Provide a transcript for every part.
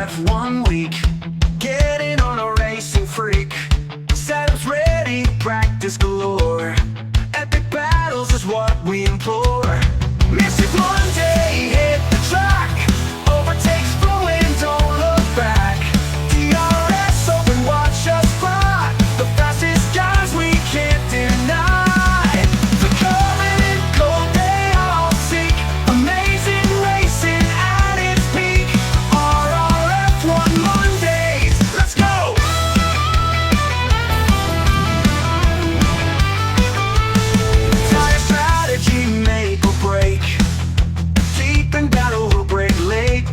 RRF1 week, getting on a racing freak. Setups ready, practice galore. Epic battles is what we implore. Miss it one day, hit the track. Overtakes flowing, don't look back. DRS open, watch us fly. The fastest guys we can't deny. The covenant gold they all seek. Amazing racing at its peak. RRF1 Mondays, let's go! Tire strategy, make or break. Deep in battle, we'll break late.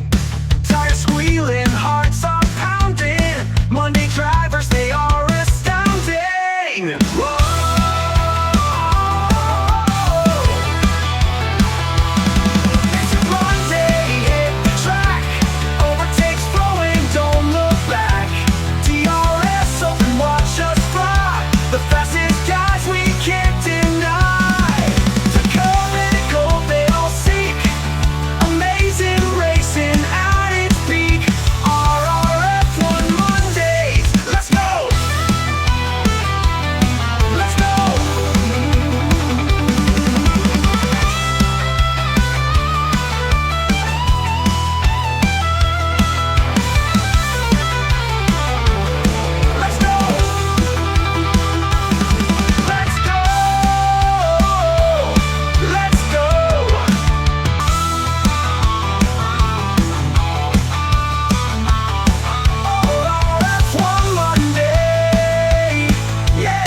Tires squealing, hearts are pounding. Monday drivers, they are astounding. Whoa! It's Monday, hit the track. Overtakes flowing, don't look back. DRS open, watch us fly. The fastest guys we can't deny. The covenant gold they all seek. Amazing racing at its peak. RRF1 Mondays, let's go! Let's go! Let's go! Let's go! Let's go! RRF1 Monday, yeah!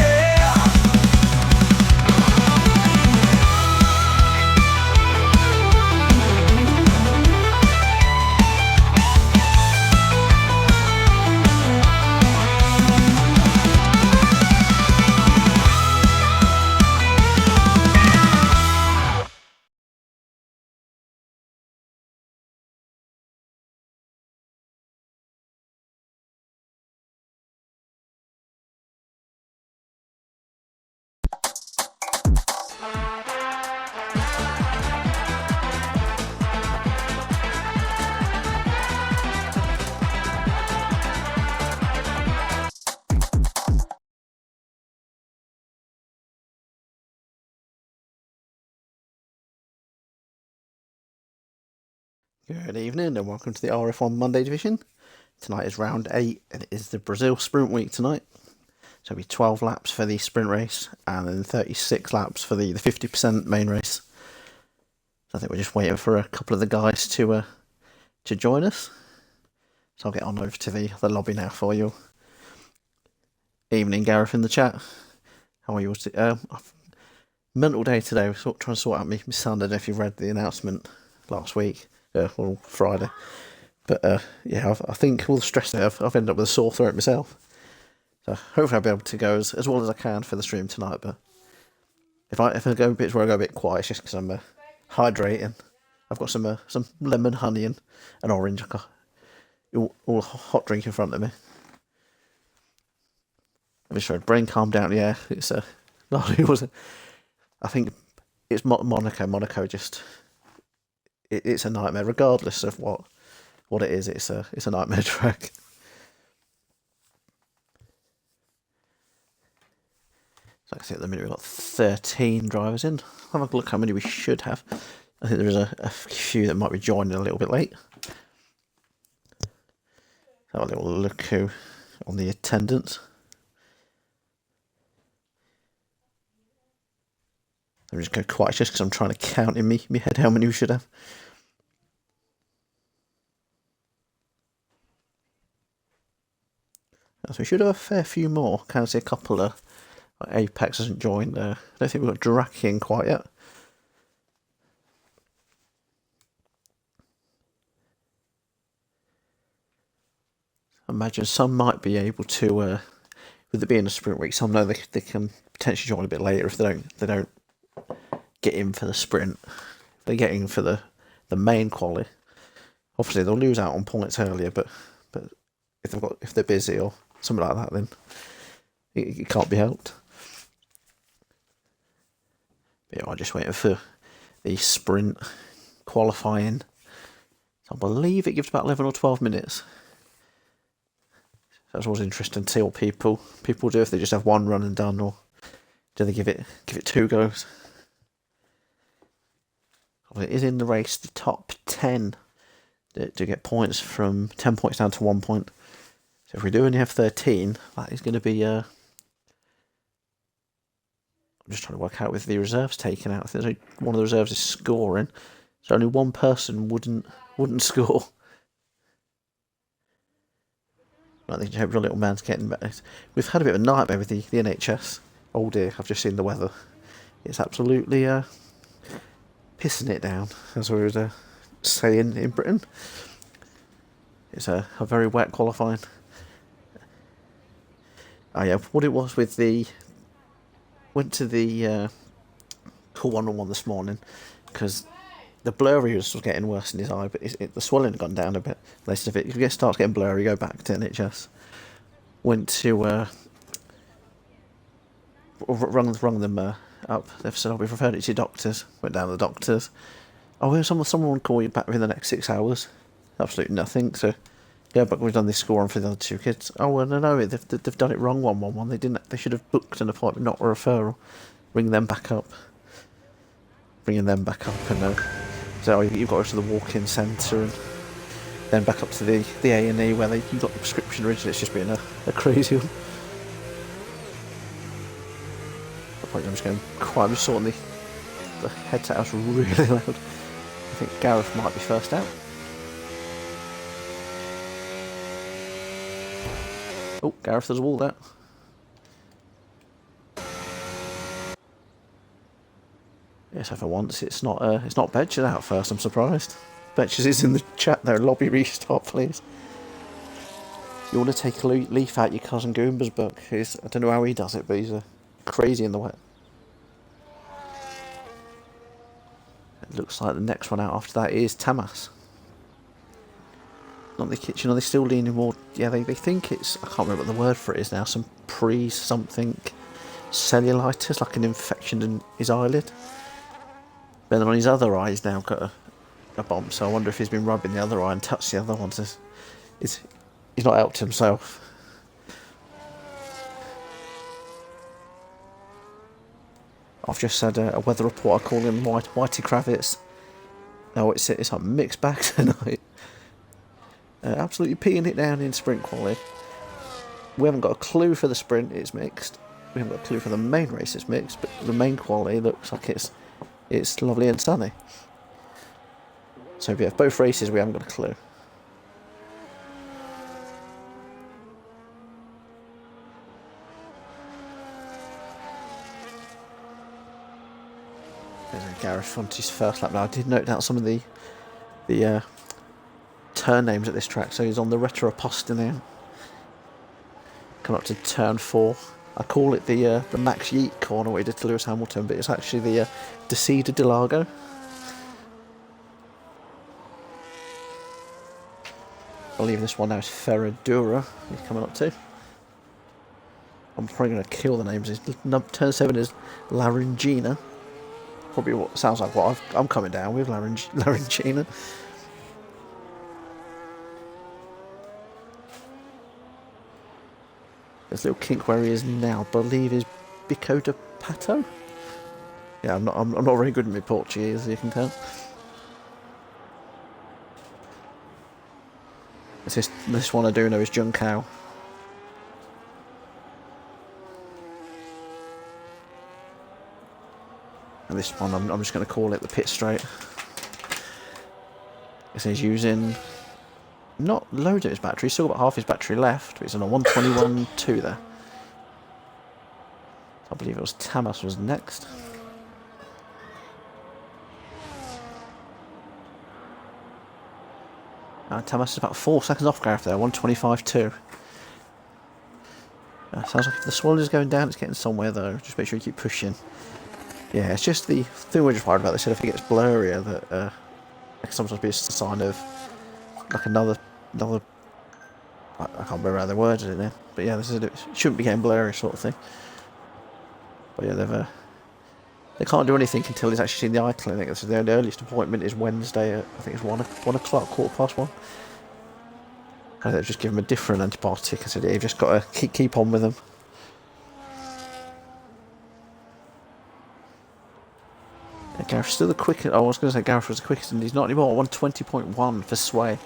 Good evening and welcome to the RF1 Monday division. Tonight is round 8 and it is the Brazil sprint week tonight. So it'll be 12 laps for the sprint race and then 36 laps for the 50% main race. So I think we're just waiting for a couple of the guys to join us. So I'll get on over to the lobby now for you. Evening Gareth in the chat. How are you all? Mental day today. We're trying to sort out my sound. I don't know if you read the announcement last week. Or Friday, but yeah, I think all the stress there, I've ended up with a sore throat myself. So hopefully I'll be able to go as well as I can for the stream tonight. But if I go bits where I go a bit quiet, it's just because I'm hydrating. I've got some lemon, honey, and an orange. I've got all hot drink in front of me. I'm just trying to brain calm down. Yeah, it's not it was. I think it's Monaco. Monaco just. It's a nightmare, regardless of what it is. It's a nightmare track. So I see at the minute we've got 13 drivers in. Have a look how many we should have. I think there is a few that might be joining a little bit late. Have a little look who on the attendance. Let me just go quiet just because I'm trying to count in my head how many we should have. So we should have a fair few more. Can I see a couple of Apex hasn't joined. I don't think we've got Draki in quite yet. I imagine some might be able to, with it being a sprint week, some know they can potentially join a bit later if they don't get in for the sprint. If they get in for the main quali, obviously they'll lose out on points earlier, but if they're busy or something like that, then it can't be helped. But yeah, I'm just waiting for the sprint qualifying. I believe it gives about 11 or 12 minutes So it's always interesting to see what people do, if they just have one run and done, or do they give it 2 goes. Well, it is in the race. The top 10 do get points, from 10 points down to 1 point. So if we do only have 13, that is going to be. I'm just trying to work out with the reserves taken out. If there's only one of the reserves is scoring, so only one person wouldn't score. I think your little man's getting better. We've had a bit of a nightmare with the NHS. Oh dear, I've just seen the weather. It's absolutely pissing it down, as we were saying in Britain. It's a very wet qualifying. Oh yeah, what it was with went to the cool 101 this morning, because the blurriness was getting worse in his eye, but the swelling had gone down a bit. They said if it starts getting blurry, go back to NHS. Went to rung them up. They've said, we've referred it to your doctors. Went down to the doctors. Oh, well, someone will call you back within the next 6 hours. Absolutely nothing. So, yeah, but we've done this scoring for the other 2 kids. Oh, well, no, they've done it wrong. 111. They didn't. They should have booked an appointment, not a referral. Ring them back up. Bringing them back up, and so you've got to go to the walk-in centre, and then back up to the A&E where you got the prescription originally. It's just been a crazy one. I'm just going quiet. I'm just sorting the headset out really loud. I think Gareth might be first out. Oh, Gareth, there's a wall there. Yes, for once it's not Betches out first. I'm surprised. Betches is in the chat there. Lobby restart, please. You want to take a leaf out your cousin Goomba's book? I don't know how he does it, but he's crazy in the wet. It looks like the next one out after that is Tamas. Not the kitchen. Are they still leaning more? Yeah, they think it's. I can't remember what the word for it is now. Some something cellulitis, like an infection in his eyelid. But then on his other eye, he's now got a bomb. So I wonder if he's been rubbing the other eye and touched the other one. He's not helped himself. I've just had a weather reporter calling him Whitey Kravitz. No, it's a mixed bag tonight. Absolutely peeing it down in sprint quality. We haven't got a clue for the sprint, it's mixed. We haven't got a clue for the main race, it's mixed. But the main quality looks like it's lovely and sunny. So if we have both races, we haven't got a clue. There's Gareth Fonte's first lap now. I did note down some of the turn names at this track. So he's on the Retro Apostolian. Come up to turn 4. I call it the Max Yeat corner, what he did to Lewis Hamilton, but it's actually the Decida de Lago. I believe this one now is Ferradura he's coming up to. I'm probably going to kill the names. Turn 7 is Laryngina. Probably what sounds like what I'm coming down with, Laryngina. This little kink where he is now, I believe, is Bico de Pato. Yeah, I'm not very good at my Portuguese, as you can tell. This one I do know is Juncao. And this one I'm just going to call it the Pit Straight. It says using not loads of his battery, still got half his battery left, but it's on a 121.2 there. I believe it was Tamas was next. Tamas is about 4 seconds off Gareth there, 125.2. Sounds like if the swallow is going down, it's getting somewhere though. Just make sure you keep pushing. Yeah, it's just the thing we're just worried about. They said if it gets blurrier, that it can sometimes be a sign of like another. I can't remember how they worded it now, but yeah, it shouldn't be getting blurry sort of thing. But yeah, they can't do anything until he's actually seen the eye clinic. So the earliest appointment is Wednesday at, I think it's 1 o'clock, 1:15. They've just given him a different antibiotic. I said, yeah, you've just got to keep on with them. Yeah, Gareth's still the quickest. Oh, I was going to say Gareth was the quickest, and he's not anymore. 120.1 for Sway.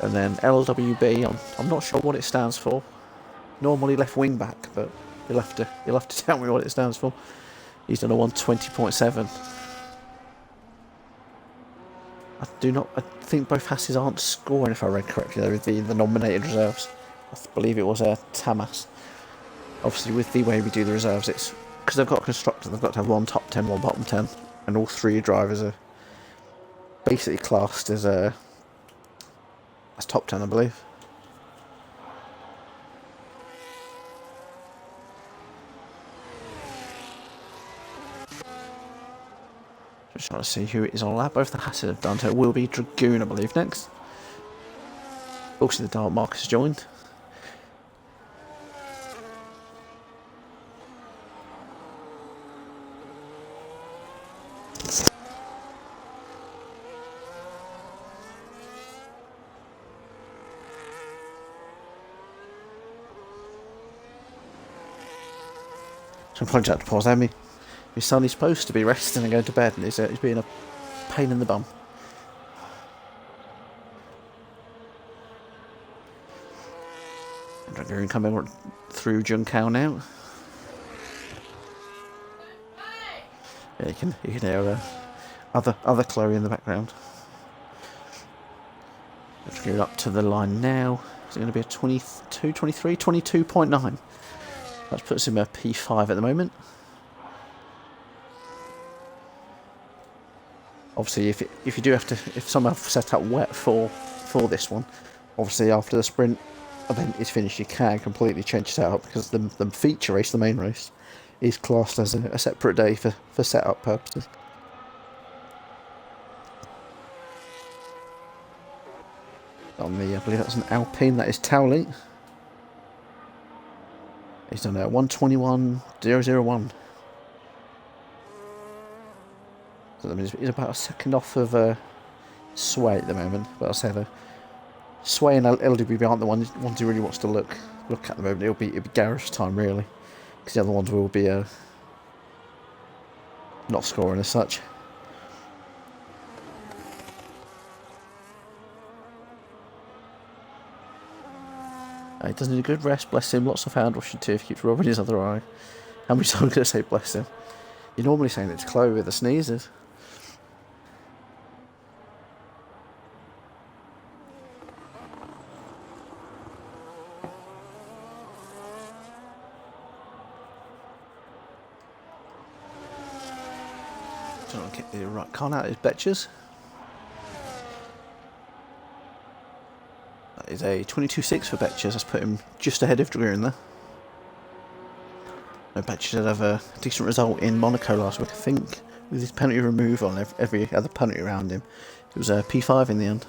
And then LWB, I'm not sure what it stands for. Normally left wing back, but you'll have to tell me what it stands for. He's done a 120.7. I think both Hasses aren't scoring, if I read correctly, though, with the nominated reserves. I believe it was Tamas. Obviously, with the way we do the reserves, it's because they've got a constructor, they've got to have one top 10, one bottom 10, and all three drivers are basically classed as top 10, I believe. Just trying to see who it is on lap. Both the Hasses have done, so it will be Dragoon, I believe, next. Also, the Dark Mark has joined. So I'm probably have to pause there. My son is supposed to be resting and going to bed, and he's being a pain in the bum. Dragoon coming through Junkow now. Yeah, you can hear other Chloe in the background. Dragoon up to the line now. Is it going to be a 22, 23, 22.9? That puts him at P5 at the moment. Obviously, if you do have to, if someone have set up wet for this one, obviously after the sprint event is finished, you can completely change it out, because the feature race, the main race, is classed as a separate day for setup purposes. On the, I believe that's an Alpine, that is Towley. He's done a 121.001. So that means he's about a second off of Sway at the moment. But I'll say Sway and LWB aren't the ones he really wants to look at the moment. It'll be Gareth's time, really, because the other ones will be not scoring as such. He does need a good rest, bless him. Lots of hand washing too if he keeps rubbing his other eye. How many times am I going to say bless him? You're normally saying it's Chloe with the sneezes. Trying to get the right con out of his betches. That is a 22.6 for Betches. That's put him just ahead of Dragoon there. No, Betches did have a decent result in Monaco last week, I think, with his penalty removal on every other penalty around him. It was a P5 in the end.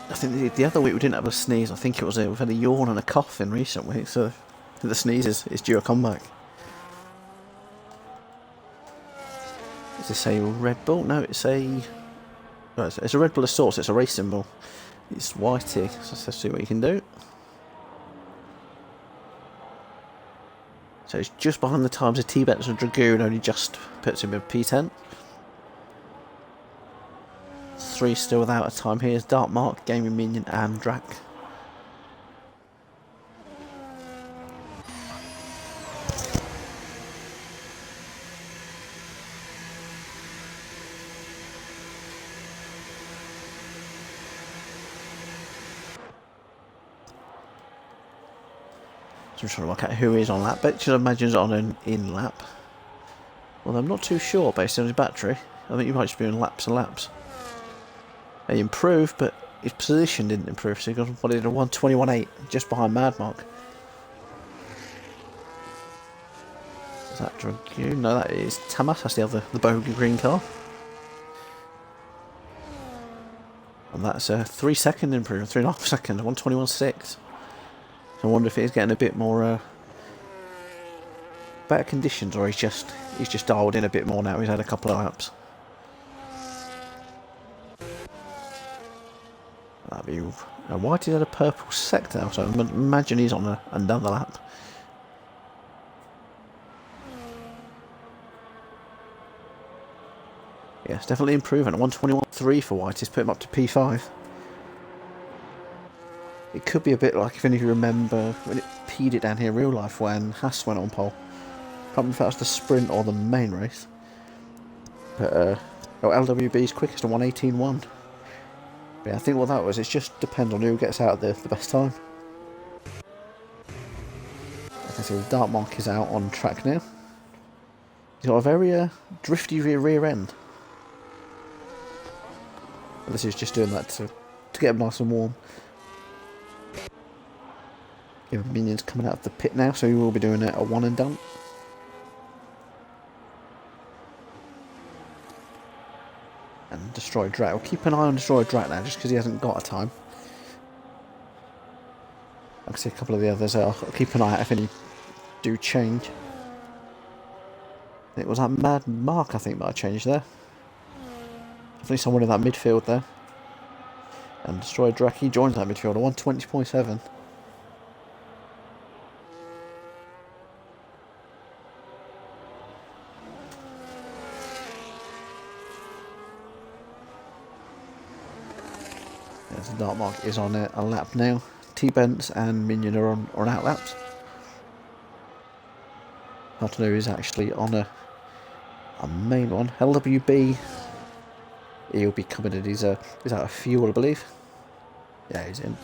I think the other week we didn't have a sneeze. I think it was we've had a yawn and a cough in recent weeks, so I think the sneeze is due a comeback. Is this a Red Bull? No, it's a Red Bull of sorts. It's a race symbol. It's whitey, so let's see what you can do. So it's just behind the times of T-Bets and Dragoon, only just puts him in P10. 3 still without a time. Here's Dark Mark, Gaming Minion and Drac. So I'm trying to work out who is on lap. Bet you imagine it's on an in lap. Well, I'm not too sure based on his battery. I think you might just be on laps and laps. He improved, but his position didn't improve, so he got what is a 121.8 just behind Mad Mark. Is that Dragoon? No, that is Tamas. That's the bogey green car. And that's a 3-second improvement, 3.5 seconds, 121.6. So I wonder if he's getting a bit more better conditions, or he's just dialed in a bit more now. He's had a couple of laps. That'd be. White is at a purple sector, so I imagine he's on another lap. Yeah, it's definitely improving. 121.3 for White. He's put him up to P5. It could be a bit like if any of you remember when it P'd it down here in real life when Haas went on pole. I can't remember if that was the sprint or the main race. But LWB's quickest on 118.1. Yeah, I think what that was, it just depends on who gets out the best time. I can see the Dark Mark is out on track now. He's got a very drifty rear end. And this is just doing that to get him nice and warm. Yeah, Minion's coming out of the pit now, so he will be doing a one and done. And Destroy Drat. We'll keep an eye on Destroy Drat now, just because he hasn't got a time. I can see a couple of the others. I'll keep an eye out if any do change. It was that Mad Mark, I think, that I changed there. Definitely someone in that midfield there. And Destroy Drat, he joins that midfield at 120.7. The Dark Mark is on a lap now. T-Bents and Minion are on out laps. Hard to know who's actually on a main one. LWB, he'll be coming in. He's out of fuel, I believe. Yeah, he's in.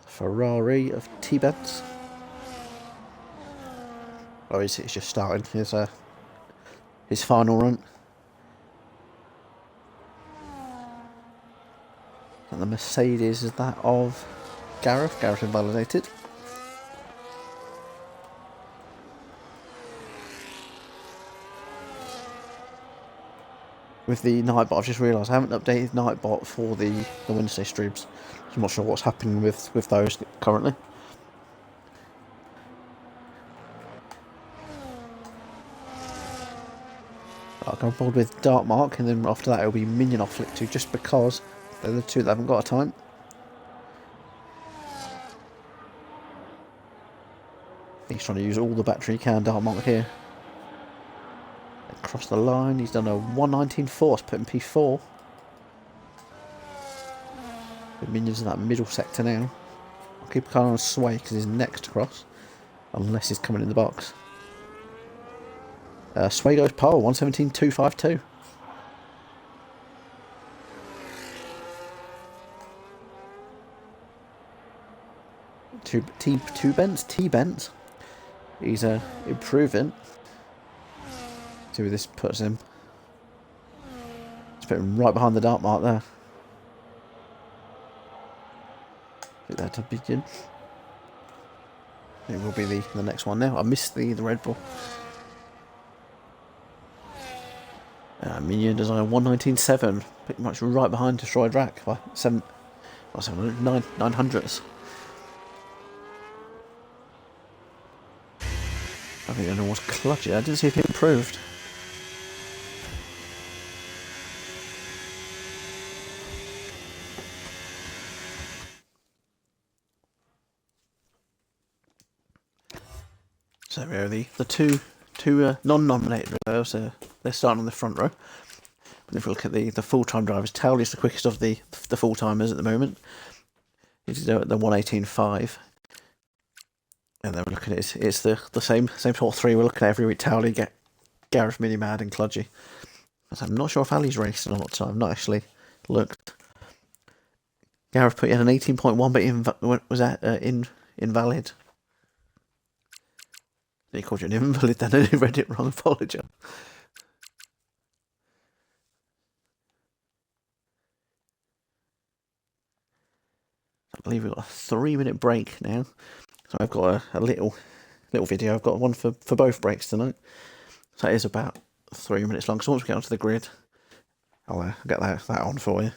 Ferrari of T-Bents. Oh, he's just starting his final run. And the Mercedes is that of Gareth. Gareth invalidated. With the Nightbot, I've just realised I haven't updated Nightbot for the Wednesday streams. I'm not sure what's happening with those currently. I'll go board with Dark Mark, and then after that it'll be Minion off Flick 2, just because they're the two that haven't got a time. He's trying to use all the battery he can, Dark Mark here. Across the line, he's done a 119.4, it's put him P4. The Minion's in that middle sector now. I'll keep a eye on Sway because he's next to cross, unless he's coming in the box. Sway goes pole, 117.252. T-Bents. He's improving. See where this puts him. It's put him right behind the Dark Mark there. I think that'll be good. It will be the next one now. I missed the Red Bull. Minion design 119.7, pretty much right behind Destroy Drat by 900s. I think the other one was clutchy. I didn't see if he improved. So there are the two non-nominated reserves. They're starting on the front row. But if we look at the full-time drivers, Towley's the quickest of the full-timers at the moment. He's at the 118.5. And then we're looking at it's the same sort of three we're looking at every week. Towley, Gareth, Minimad and Cludgy. I'm not sure if Ali's raced or not, so I've not actually looked. Gareth put in an 18.1, but was that invalid? He called you an invalid then, and he read it wrong. Apologize. I believe we've got a 3-minute break now. So I've got a little video. I've got one for both breaks tonight. So it is about 3 minutes long. So once we get onto the grid, I'll get that on for you.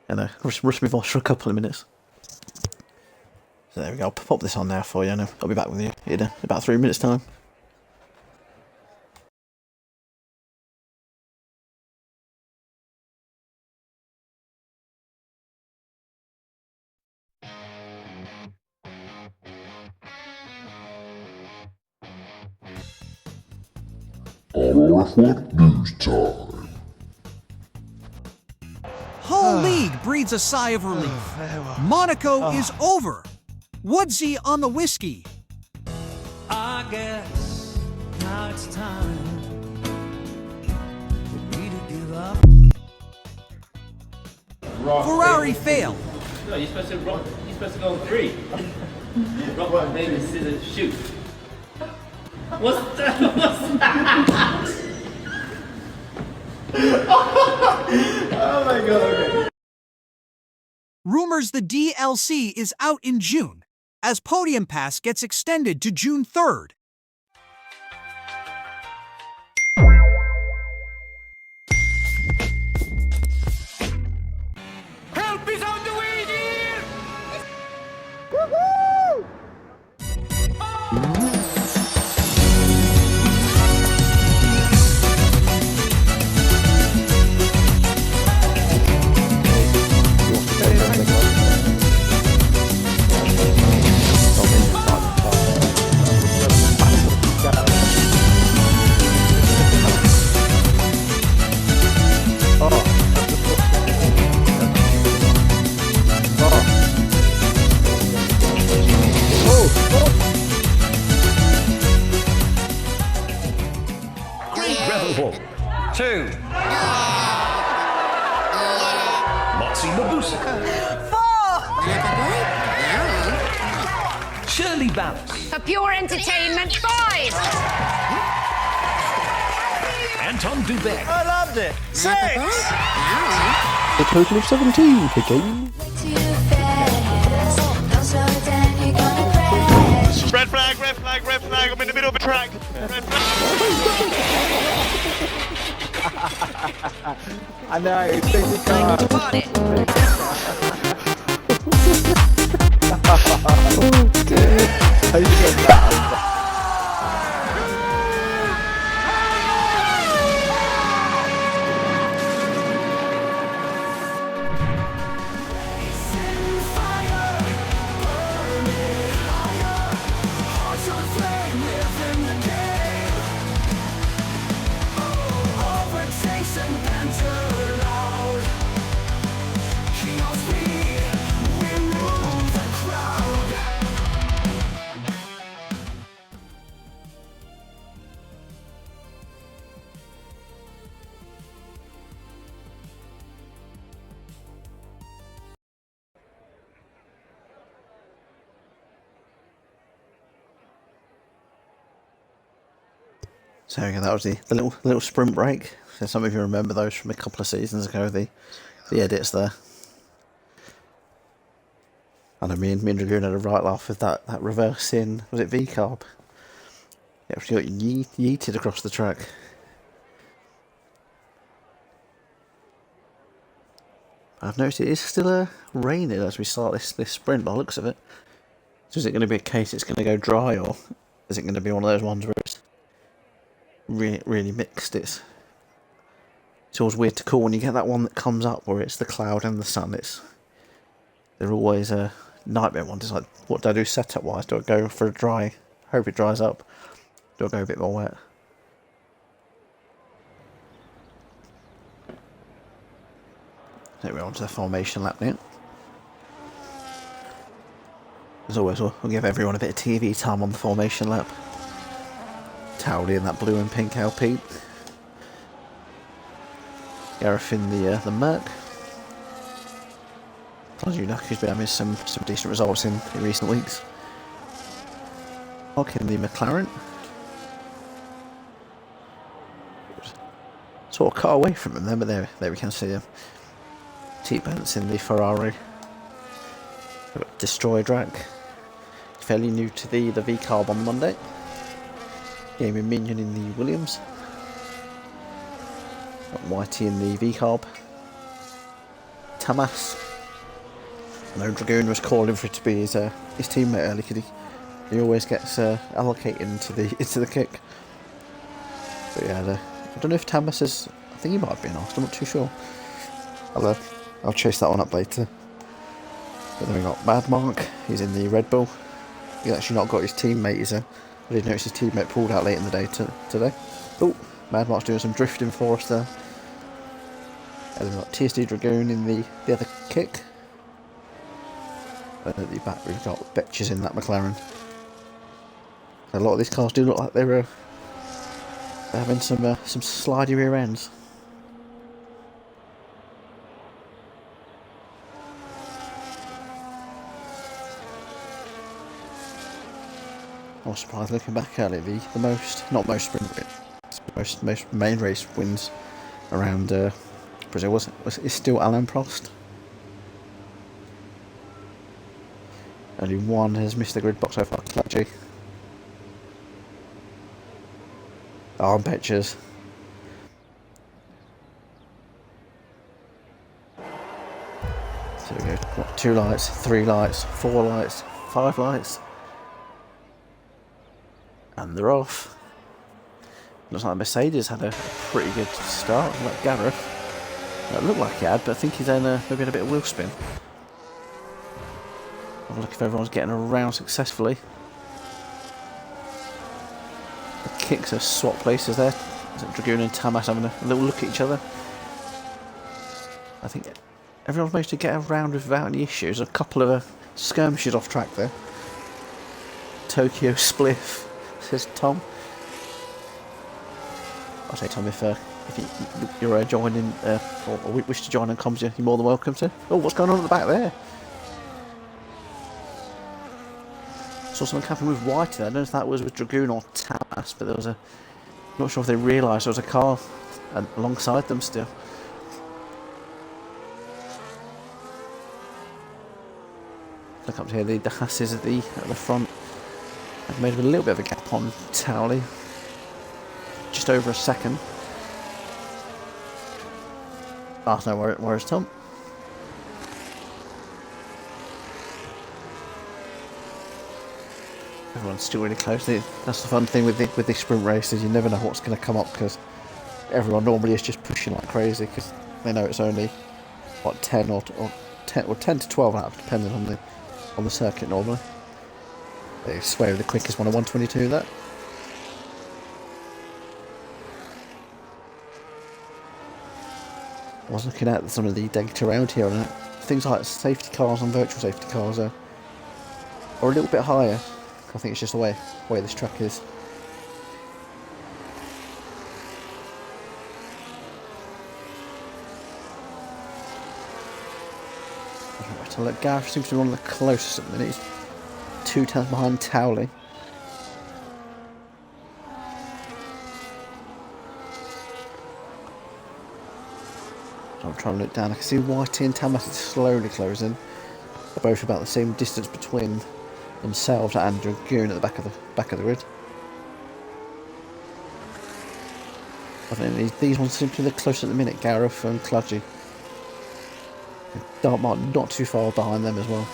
And rush me voice for a couple of minutes. So there we go. I'll pop this on now for you, and I'll be back with you in about 3 minutes' time. RRF1 News Time. Whole league breathes a sigh of relief. Monaco is over. Woodzy on the whiskey. I guess now it's time for me to give up. Ferrari failed. No, you're supposed to rock. You're supposed to go on 3. Rock, paper, scissors, shoot. What's that? What's that? Oh my god, okay. Rumors the DLC is out in June, as Podium Pass gets extended to June 3rd. Help is on the way, dear! Gravel 2. Moxie Mabusa. 4. Shirley Bounce. For pure entertainment, 5! Anton Dubek. I loved it. 6! A total of 17 per game. Red flag, red flag, red flag. I'm in the middle of a track. Red flag. I know, it's busy car. Oh dear. How you get that? So yeah, that was the little sprint break. So some of you remember those from a couple of seasons ago, the edits there. I know me and Dragoon had a right laugh with that reverse in, was it V-carb? It actually got yeeted across the track. I've noticed it is still raining as we start this sprint by the looks of it. So is it going to be a case it's going to go dry, or is it going to be one of those ones where it's really mixed? It's always weird to call when you get that one that comes up where it's the cloud and the sun. They're always a nightmare ones. It's like, what do I do setup wise? Do I go for a dry, hope it dries up? Do I go a bit more wet? There we're on to the formation lap now. As always, we'll give everyone a bit of TV time on the formation lap. Towley in that blue and pink Alpine. Gareth in the Merc. As you know, he's been having some decent results in recent weeks. Mark in the McLaren. Sort of cut away from him then, but there we can see him. T-Bents in the Ferrari. We've got Destroy Drag. Fairly new to the V-carb on Monday. Gaming Minion in the Williams. Got Whitey in the V-carb. Tamas. I know Dragoon was calling for it to be his teammate early, because he always gets allocated into the kick. But yeah, I don't know if Tamas is. I think he might have been asked. I'm not too sure. I'll chase that one up later. But then we got Mad Mark. He's in the Red Bull. He's actually not got his teammate. I didn't notice his teammate pulled out late in the day today. Oh, Mad Mark's doing some drifting for us there. And then we've got TSD Dragoon in the other kick. And at the back we've got Betches in that McLaren. A lot of these cars do look like they're having some slidey rear ends. I was surprised looking back at it. The most, not most sprint wins, most main race wins around Brazil is still Alain Prost. Only one has missed the grid box so far. Clutchy. Arm pictures. So we go. What, 2 lights, 3 lights, 4 lights, 5 lights. And they're off. Looks like Mercedes had a pretty good start. Like Gareth. It looked like he had, but I think he's then maybe had a bit of wheel spin. Have a look if everyone's getting around successfully. The kicks are swap places there. Dragoon and Tamas having a little look at each other. I think everyone's managed to get around without any issues. A couple of skirmishes off track there. Tokyo Spliff, says Tom. I'll say, Tom, if you're joining or wish to join in comms, you're more than welcome to. Oh, what's going on at the back there? Saw something happen with White there. I don't know if that was with Dragoon or Tamas, but there was a... Not sure if they realised there was a car alongside them still. Look up here, the Hasses at the front. I've made a little bit of a gap on Towley. Just over a second. Oh no, where's Tom? Everyone's still really close. That's the fun thing with the sprint races. You never know what's going to come up because everyone normally is just pushing like crazy because they know it's only what 10 or 10 to 12 laps depending on the circuit normally. They sway with the quickest one at 122 there. I was looking at some of the data around here and things like safety cars and virtual safety cars are a little bit higher. I think it's just the way this track is. To look, Gareth seems to be one of the closest at the minute. He's 2 tenths behind Towley. So I'm trying to look down. I can see Whitey and Tamas slowly closing. They're both about the same distance between themselves and Dragoon at the back of the grid. I think these ones seem to be the closest at the minute. Gareth and Cludgy. Dartmouth not too far behind them as well.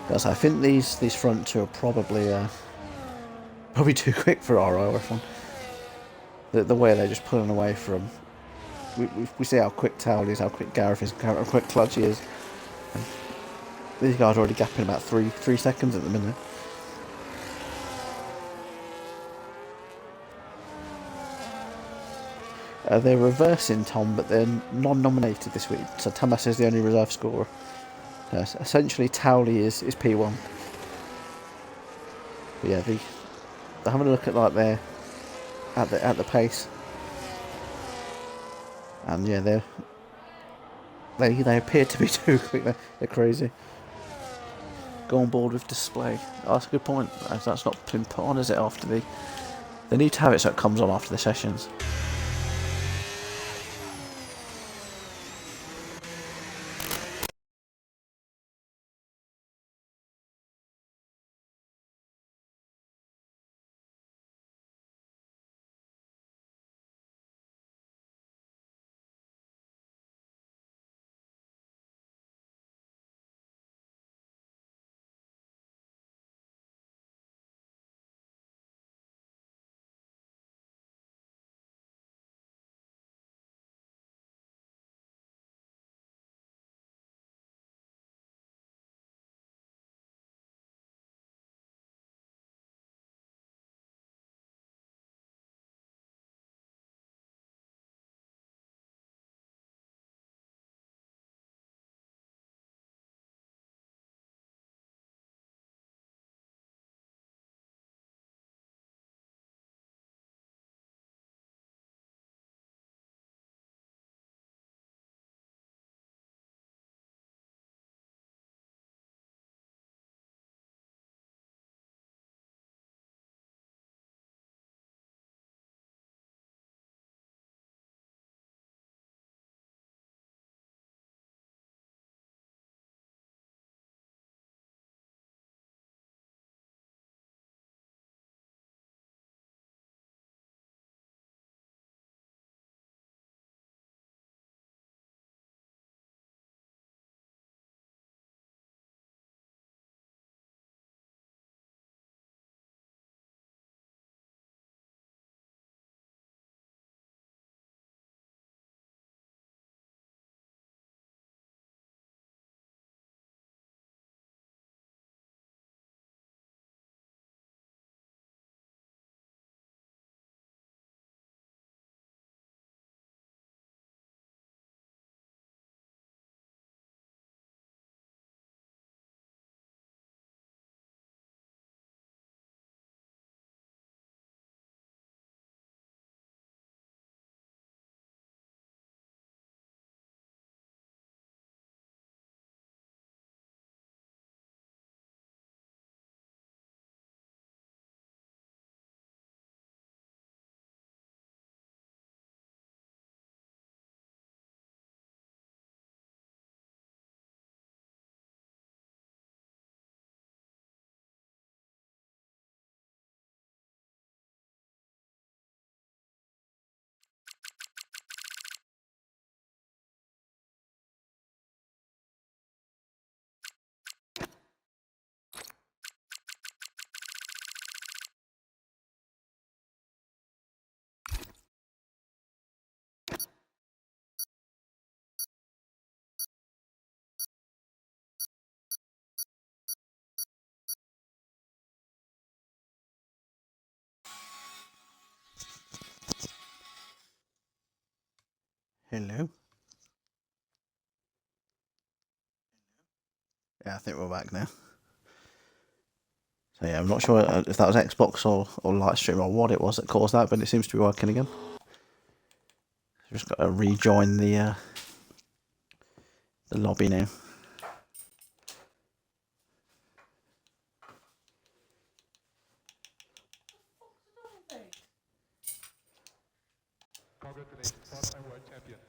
Guys, I think these front two are probably too quick for RRF1. The way they're just pulling away from. We see how quick Towley is, how quick Gareth is, how quick Cludgy is. And these guys are already gapping about 3 seconds at the minute. They're reversing Tom, but they're non-nominated this week. So Tamas is the only reserve scorer. Essentially, Towley is P1. But yeah, they're having a look at like their at the pace, and yeah, they appear to be too quick. They're crazy. Go on board with display. Oh, that's a good point. That's not been put on, is it? After they need to have it so it comes on after the sessions. Hello. Yeah, I think we're back now. So yeah, I'm not sure if that was Xbox or Lightstream or what it was that caused that, but it seems to be working again. Just got to rejoin the lobby now. Congratulations, part-time world champion.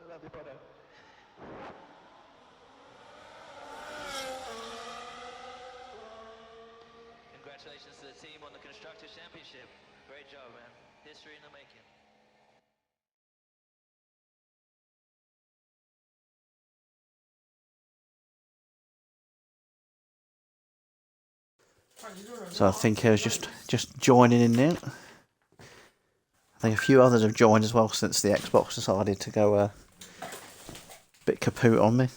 Lovely brother. Congratulations to the team on the Constructors Championship. Great job, man. History in the making. So I think I was just joining in now. I think a few others have joined as well since the Xbox decided to go a bit kaput on me.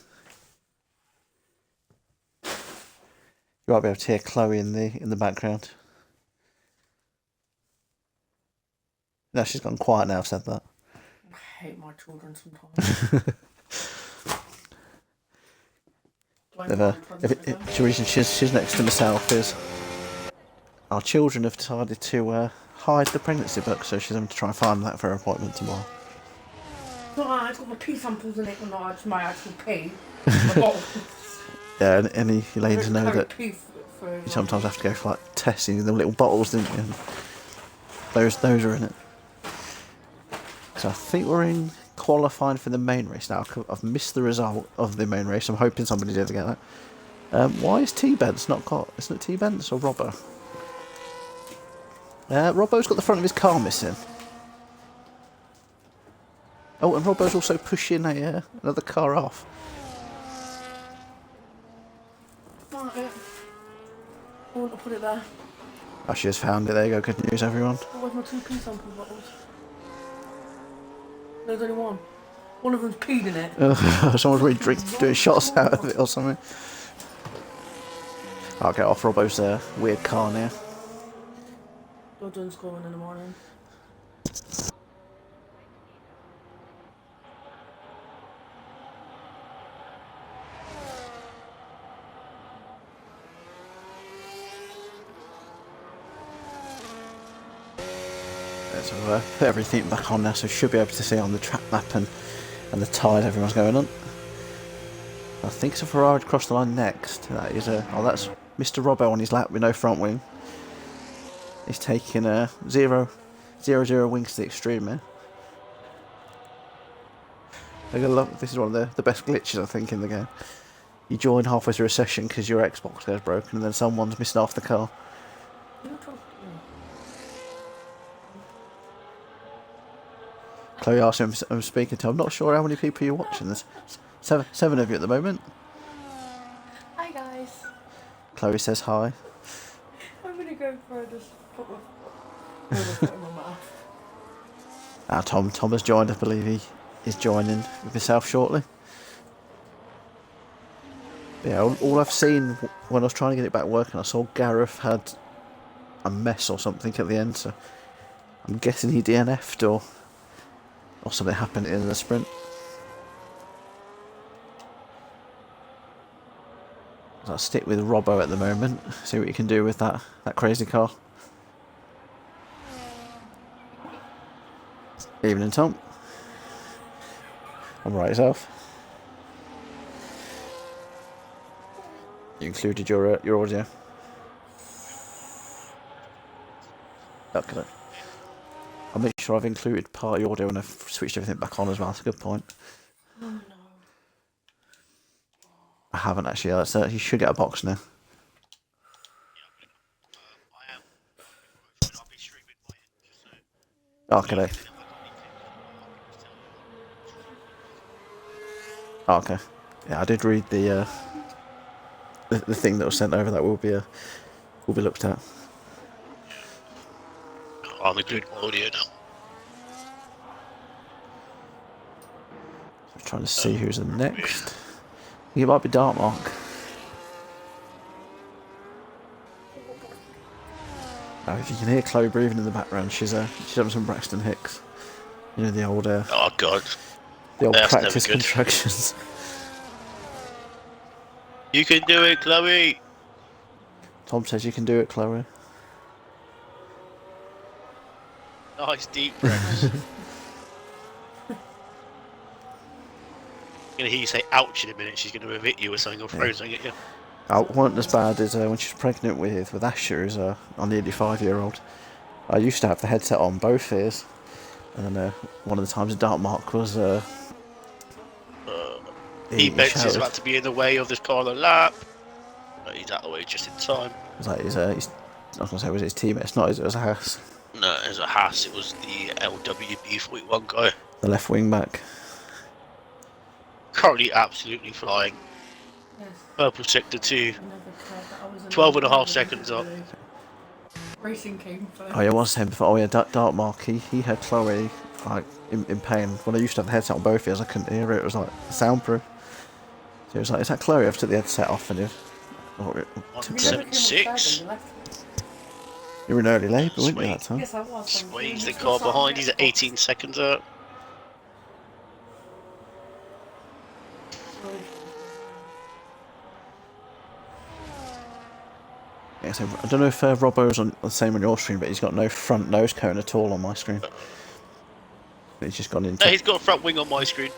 You might be able to hear Chloe in the background. No, she's gone quiet now. I've said that. I hate my children sometimes. The reason she's next to myself is our children have decided to hide the pregnancy book, so she's having to try and find that for her appointment tomorrow. No, I got my pee samples in it, but not my actual pee. My bottle. Yeah, and any ladies know that Pee for you sometimes have to go for like testing the little bottles, didn't you? And those are in it. So I think we're in qualifying for the main race now. I've missed the result of the main race. I'm hoping somebody did get that. Why is T-Bence not got... Isn't it T-Bence or Robbo? Robbo's got the front of his car missing. Oh, and Robbo's also pushing another car off. Right. I want to put it there. Oh, she has found it. There you go. Good news, everyone. Where's my two pee sample bottles? There's only one. One of them's peed in it. Someone's really doing shots out of it or something. I'll get off Robbo's weird car now. Dodge's going in the morning. So put everything back on now, so we should be able to see on the track map and the tide everyone's going on. I think it's a Ferrari across the line next. That is that's Mr. Robbo on his lap with no front wing. He's taking a 0-0 wings to the extreme here. This is one of the best glitches I think in the game. You join halfway through a session because your Xbox goes broken and then someone's missing off the car. Chloe asked him I'm speaking to. I'm not sure how many people you're watching. There's seven of you at the moment. Hi guys. Chloe says hi. I'm gonna go for just put my foot in my mouth. Tom has joined. I believe he is joining with himself shortly. Yeah, all I've seen when I was trying to get it back working, I saw Gareth had a mess or something at the end. So I'm guessing he DNF'd or something happened in the sprint. So I'll stick with Robbo at the moment. See what you can do with that crazy car. Evening, Tom. I'm right yourself. You included your audio. Okay. I'll make sure I've included part of your audio and I've switched everything back on as well. That's a good point. Oh no. I haven't actually. You should get a box now. Okay. Okay. Yeah, I did read the thing that was sent over. That will be looked at. I'm including audio now. I'm trying to see who's the next. I think it might be Dartmark. Oh, if you can hear Chloe breathing in the background, she's having some Braxton Hicks. You know, the old Oh god. That's never practice good. contractions. You can do it, Chloe. Tom says you can do it, Chloe. Nice deep breaths. Gonna hear you say ouch in a minute. She's gonna have hit you or something or throw something at you. Oh, wasn't as bad as when she was pregnant with Asher, who's our nearly 5-year-old. I used to have the headset on both ears, and then one of the times Dark Mark was He bets shouted. is about to be in the way of this car on the lap. But he's out of the way just in time. It was like his, I was gonna say it was his teammate. It's not his, it was a Haas. No, it was a Haas. It was the LWB41 guy. The left wing back. Currently absolutely flying. Yes. Purple sector 2. I never cared that I was 12.5 seconds up. Racing came first. Oh yeah, I was saying before. Oh yeah, Dark Mark. He had Chloe like in pain. When I used to have the headset on both ears, I couldn't hear it. It was like soundproof. So it was like, "Is that Chloe?" I took the headset off and took You never it. came on 7.6. third, you left me. You were in early labour, weren't you, that time? Yes, I was. Squeeze the car behind. He's at 18 seconds out. Yeah, so I don't know if Robbo's on the same on your screen, but he's got no front nose cone at all on my screen. He's just gone into. No, he's got a front wing on my screen.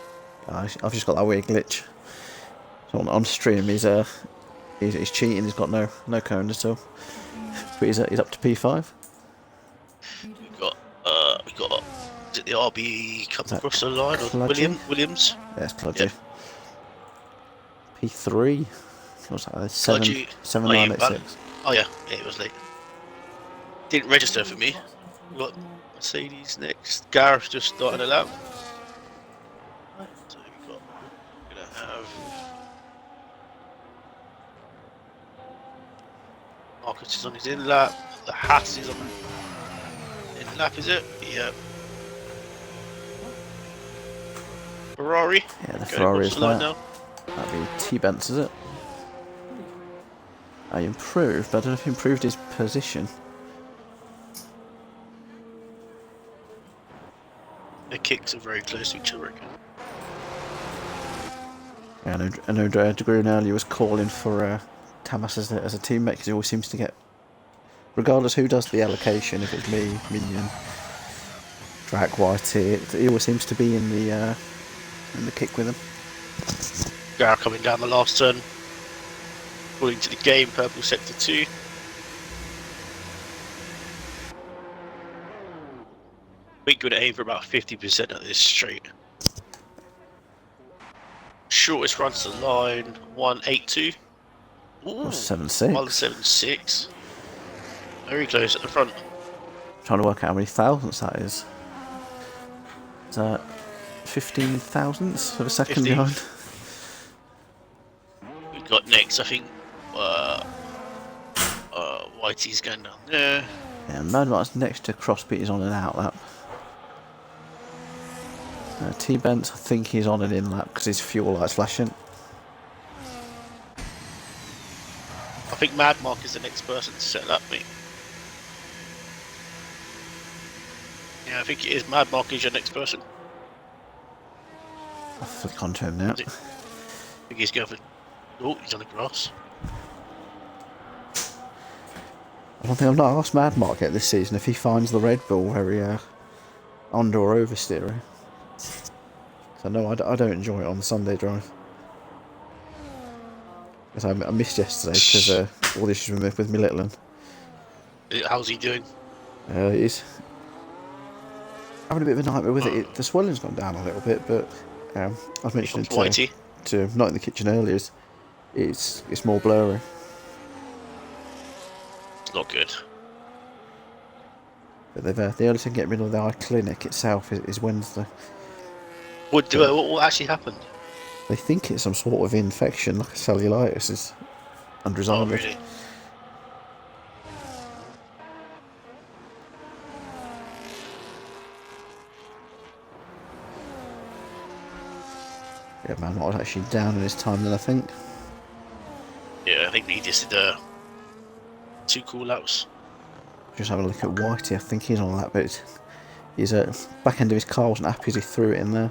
I've just got that weird glitch. So on stream, he's cheating. He's got no cone at all. But he's up to P5. We got. Is it the RB coming across the line or Williams? Yeah, it's Kludgy. Yep. P3. What's that? Kludgy. 7986. Oh yeah, it was late. Didn't register for me. We got Mercedes next. Gareth just started a lap. So we're gonna have Marcus is on his in lap. The Haas is on the in lap, is it? Yeah. Ferrari. Yeah, the Going Ferrari across is the line that. now. That'd be T-Bents, is it? I improved, but I don't know if he improved his position. The kicks are very close to each other again. Yeah, I know DeGreen earlier was calling for Tamas as a teammate because he always seems to get, regardless who does the allocation, if it's me, Minion, Drac, Whitey, he always seems to be in the kick with him. Gareth coming down the last turn. According to the game, purple sector 2. We're going to aim for about 50% of this straight. Shortest run to the line, 182. Ooh, 176. 176. Very close at the front. Trying to work out how many thousandths that is. Is that 15 thousandths of a second 15. behind? We've got next, I think, Whitey's going down there. Yeah, Mad Mark's next to Crossbeat is on an out lap. T-Bents, I think he's on an in lap because his fuel light's flashing. I think Mad Mark is the next person to set that, mate. Yeah, I think it is. Mad Mark is your next person. I'll flick onto him now. I think he's going for. Oh, he's on the grass. I don't think I've not asked Mad Mark yet this season if he finds the Red Bull very under or oversteering. So no, I don't enjoy it on the Sunday drive. Because I missed yesterday because all the issues with my little one. How's he doing? He's having a bit of a nightmare with it. The swelling's gone down a little bit, but I was mentioning to Not in the Kitchen earlier, it's more blurry. It's not good. But the earliest I can get rid of the eye clinic itself is Wednesday. What actually happened? They think it's some sort of infection, like a cellulitis is under his Oh, eyelid. really? Yeah, man, I was actually down in his time then, I think. Yeah, I think he just did 2 call-outs. Just having a look at Whitey. I think he's on that bit. His back end of his car wasn't happy as he threw it in there.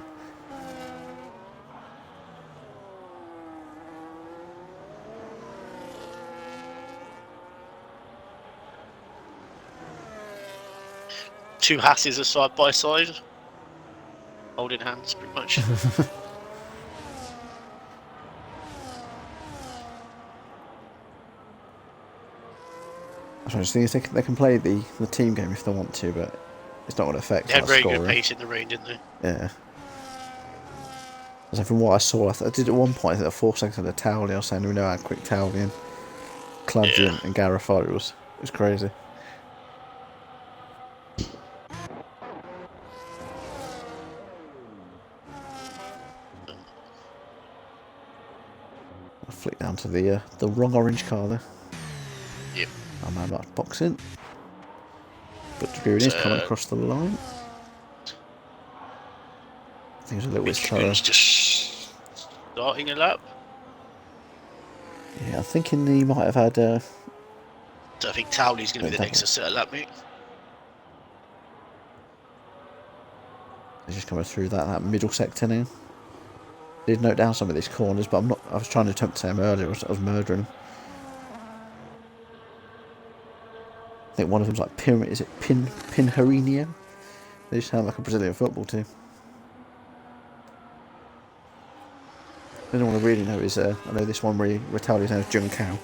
Two Hasses are side by side, holding hands pretty much. I just think they can play the team game if they want to, but it's not going to affect. They had very scoring. good pace in the rain, didn't they? Yeah. So from what I saw, I did at one point, I think at 4 seconds of the Towley, I was saying we know how quick Towley and Cludgy and Gareth are. It was crazy. I'll flick down to the wrong orange car there. Yep. I'm about to box in. But Dragoon is coming across the line. I think it's a little bit slower. Dragoon's just starting a lap. Yeah, I'm thinking he might have had. So I think Towley's going to be the next to set a lap meet. He's just coming through that middle sector now. Did note down some of these corners, but I'm not. I was trying to attempt to say him earlier. I was murdering him. I think one of them's like Pinheirinho? They just sound like a Brazilian football team. The only one I really know is I know this one where Towley's name is Jun Cow.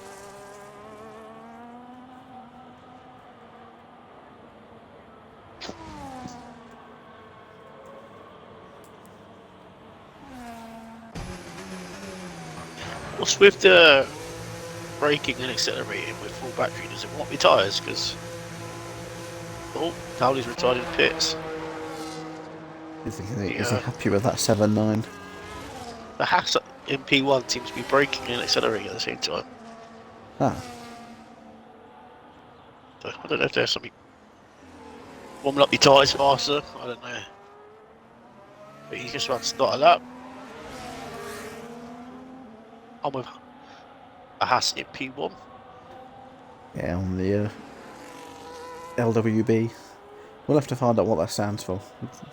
What's with the braking and accelerating with full battery? Does it want me tyres? Because Towley's retired in pits. Is he happy with that 7.9? The Haas in P1 seems to be braking and accelerating at the same time. Ah. So I don't know if there's something warming up your tyres faster. I don't know. But he's just about to start a lap. I'm with a Haas in P1. Yeah, on the LWB. We'll have to find out what that stands for.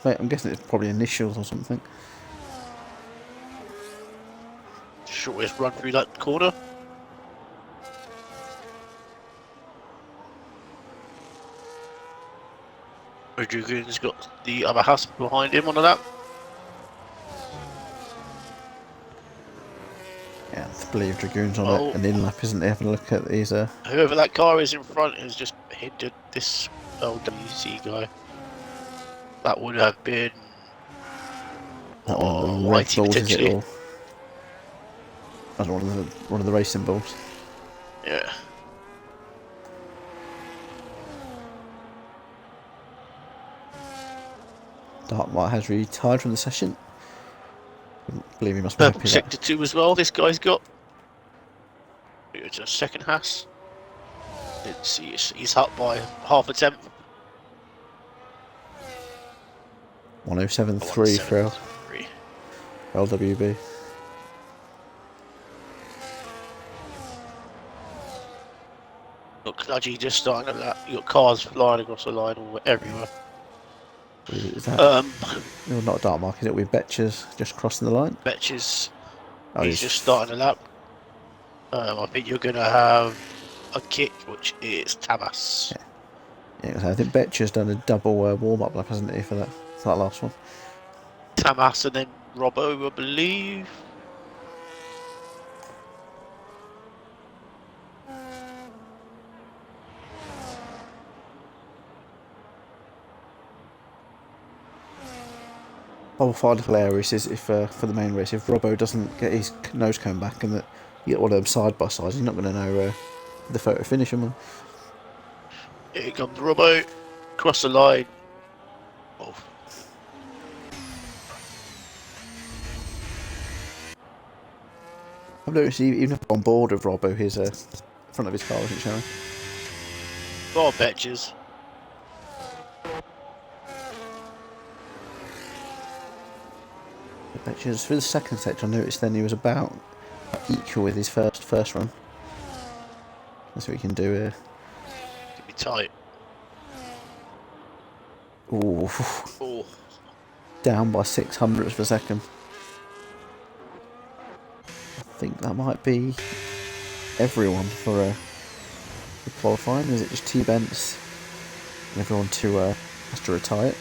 I'm guessing it's probably initials or something. Shortest run through that corner. Dragoon's got the other Haas behind him on the lap. Yeah, I believe Dragoon's on an in-lap, isn't he? Having a look at these. Whoever that car is in front has just hindered this LWC guy. That would have been. That one of the red balls, is it? Or that's one of the racing balls. Yeah. Dark Knight has retired from the session. I believe he must be happy Purple sector 2 as well. This guy's got. It's a second Haas. Let's see, he's up by half a tenth. 107.3 for LWB. Look, Cludgy just starting at that. You got cars flying across the line all everywhere. Is that no, not a dark mark, is it? With Betches just crossing the line. Betches, he's just starting a lap. I think you're going to have a kick, which is Tamas. Yeah, I think Betches done a double warm-up lap, hasn't he, for that last one? Tamas and then Robbo, I believe. What I find hilarious is if for the main race, if Robbo doesn't get his nose cone back and that you get one of them side by sides, he's not going to know the photo finish him. Here comes Robbo, cross the line. Oh. I've noticed even on board of Robbo, his front of his car isn't showing. Oh, Betches. Betches for the second section, I noticed then he was about equal with his first run. That's what we can do here. tight. Ooh, Oh, down by 600ths of a second. I think that might be everyone for qualifying. Is it just T-Bents and everyone has to retire it?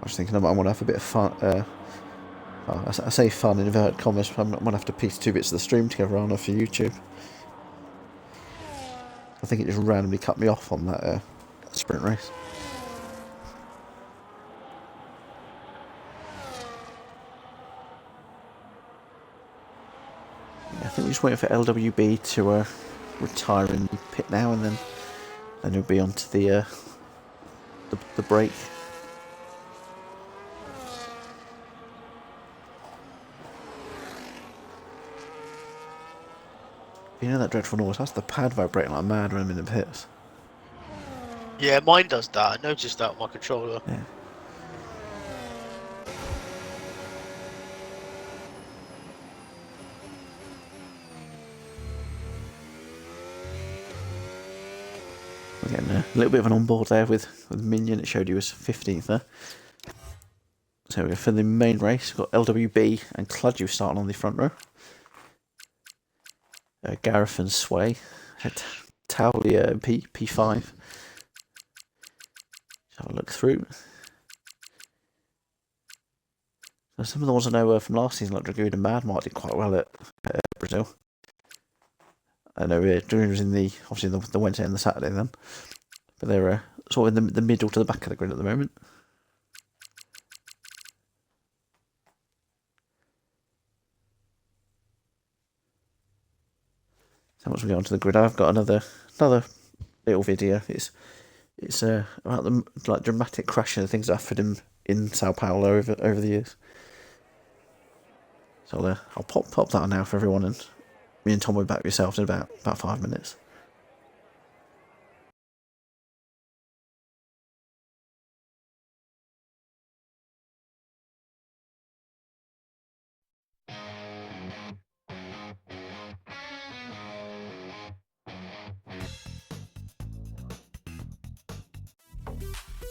I was thinking I want to have a bit of fun. I say fun in inverted commas, but I might have to piece 2 bits of the stream together, aren't I, for YouTube. I think it just randomly cut me off on that sprint race. Yeah, I think we're just waiting for LWB to retire in the pit now, and then he'll be on to the break. You know that dreadful noise? That's the pad vibrating like mad when I'm in the pits. yeah, mine does that. I noticed that on my controller. Yeah. We're getting a little bit of an onboard there with Minion. It showed you as 15th there. So we go for the main race. We've got LWB and Cludgew starting on the front row. Gareth and Sway. Towley P5. Let's have a look through. So some of the ones I know from last season, like Dragoon and Mad, might did quite well at Brazil. I know Dragoon was in obviously the Wednesday and the Saturday then, but they're sort of in the middle to the back of the grid at the moment. So once we get onto the grid, I've got another little video. It's about the dramatic crash and the things that happened him in Sao Paulo over the years. So I'll pop that on now for everyone, and me and Tom will be back with yourselves in about 5 minutes.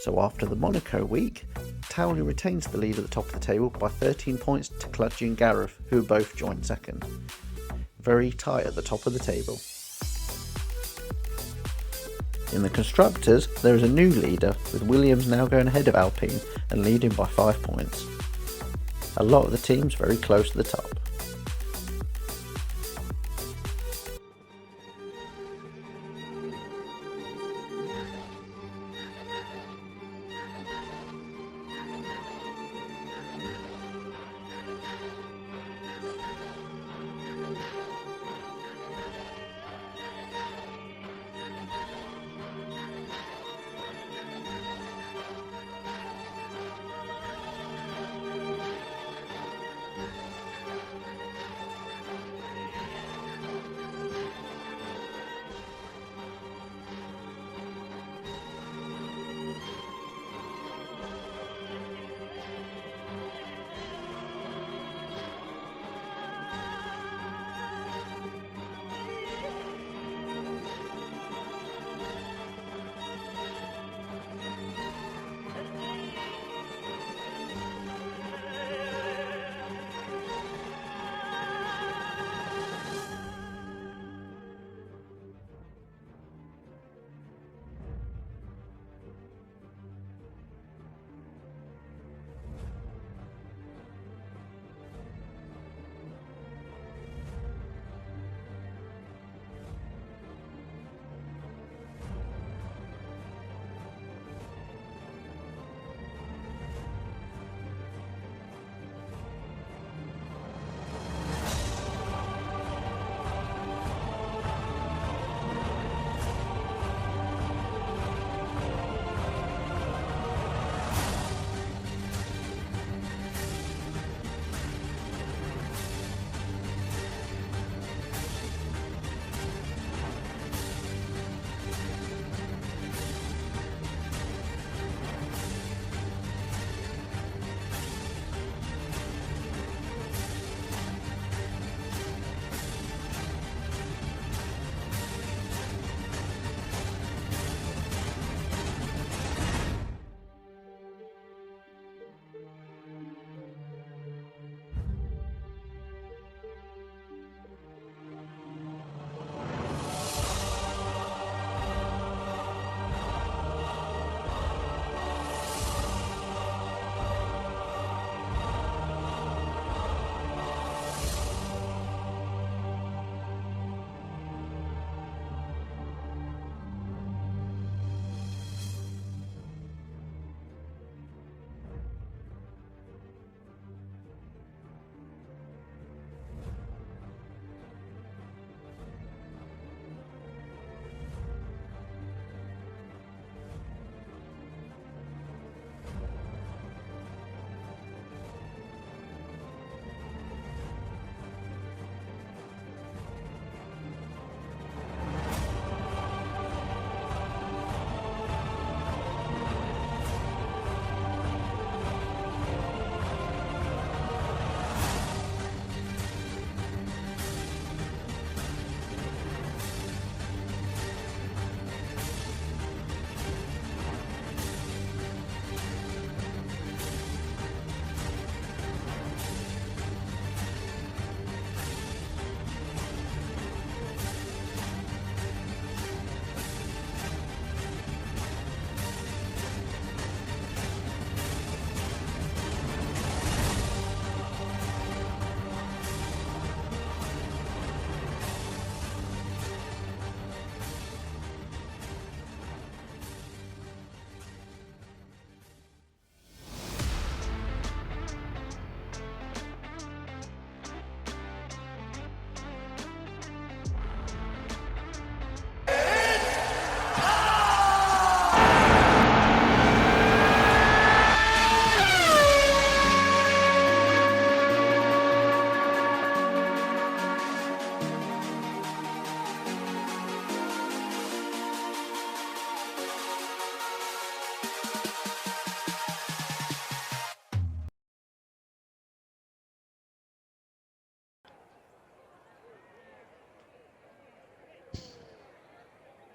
So after the Monaco week, Towley retains the lead at the top of the table by 13 points to Cludgew and Gareth, who both joined second. Very tight at the top of the table. In the Constructors, there is a new leader, with Williams now going ahead of Alpine and leading by 5 points. A lot of the teams very close to the top.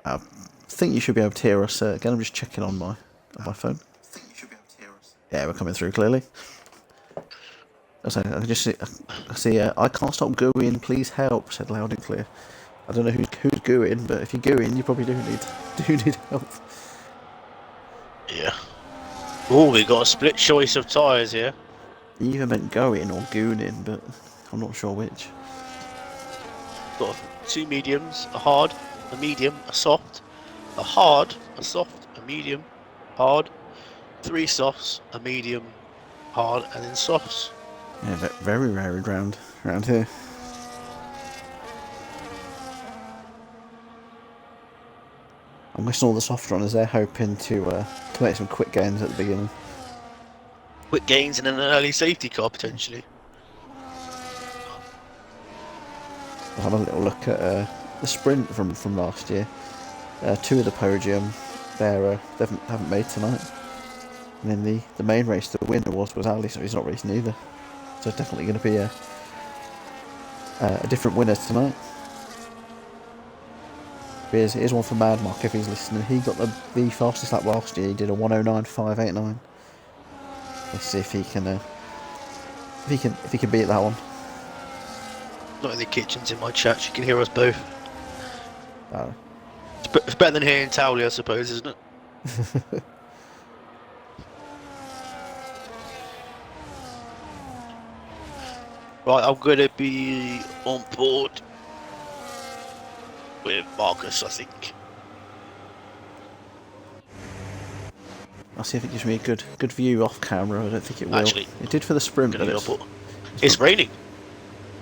I think you should be able to hear us. Again, I'm just checking on my phone. Yeah, we're coming through clearly. So I just see. I can't stop gooing. Please help. Said loud and clear. I don't know who's gooing, but if you're gooing, you probably do need help. Yeah. Oh, we got a split choice of tyres here. You either meant going or gooning, but I'm not sure which. Got 2 mediums, a hard, a medium, a soft, a hard, a soft, a medium, hard, 3 softs, a medium, hard, and then softs. Yeah, very varied round here. I'm guessing all the soft runners they're hoping to make some quick gains at the beginning. Quick gains and then an early safety car potentially. I'll have a little look at the sprint from last year. 2 of the podium they haven't made tonight. And then the main race, the winner was Ali, so he's not racing either. So it's definitely going to be a different winner tonight. Here's one for Mad Mark if he's listening. He got the fastest lap last year. He did a 109.589. Let's see if he can beat that one. Not in the kitchens in my chat. You can hear us both. Oh. It's better than hearing Towley, I suppose, isn't it? Right, I'm going to be on board with Marcus, I think. I'll see if it gives me a good view off camera. I don't think it will. Actually, it did for the sprint, but it's raining.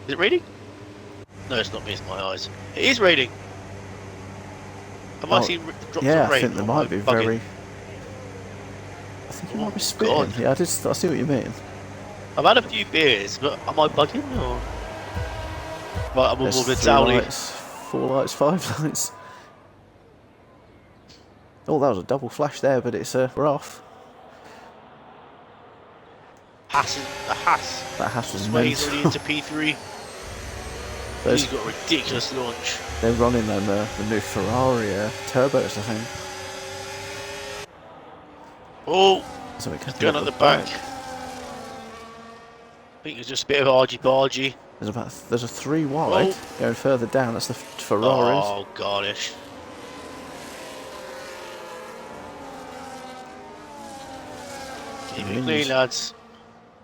Is it raining? No, it's not me, it's my eyes. It is raining. Have I seen drops of rain? Yeah, I think there might be very... I think it might be spitting. God. Yeah, I see what you mean. I've had a few beers, but am I bugging or? Right, I'm on board with 3 Towley. lights, 4 lights, 5 lights. Oh, that was a double flash there, but it's we're off. That Haas is Sway's mental. already into P3. He's got a ridiculous launch. They're running on the new Ferrari turbos, I think. Oh, So it it's going at the back. I think it's just a bit of argy-bargy. There's a 3 wide going further down. That's the Ferraris. Oh, gosh. Keep it clean, lads.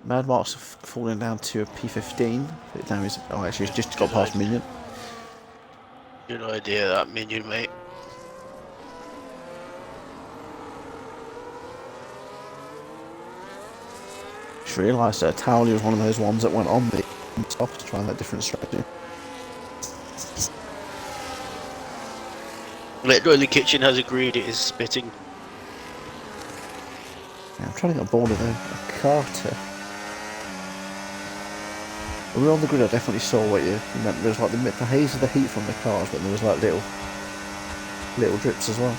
Mad Mark's falling down to a P15. Now he's actually he's just got past Minion. Good idea, that Minion, mate. Just realised that Towley was one of those ones that went on the top to try that different strategy. The kitchen has agreed it is spitting. Yeah, I'm trying to get on board with a Carter. When we were on the grid, I definitely saw what you meant. There was like the haze of the heat from the cars, but there was like little drips as well.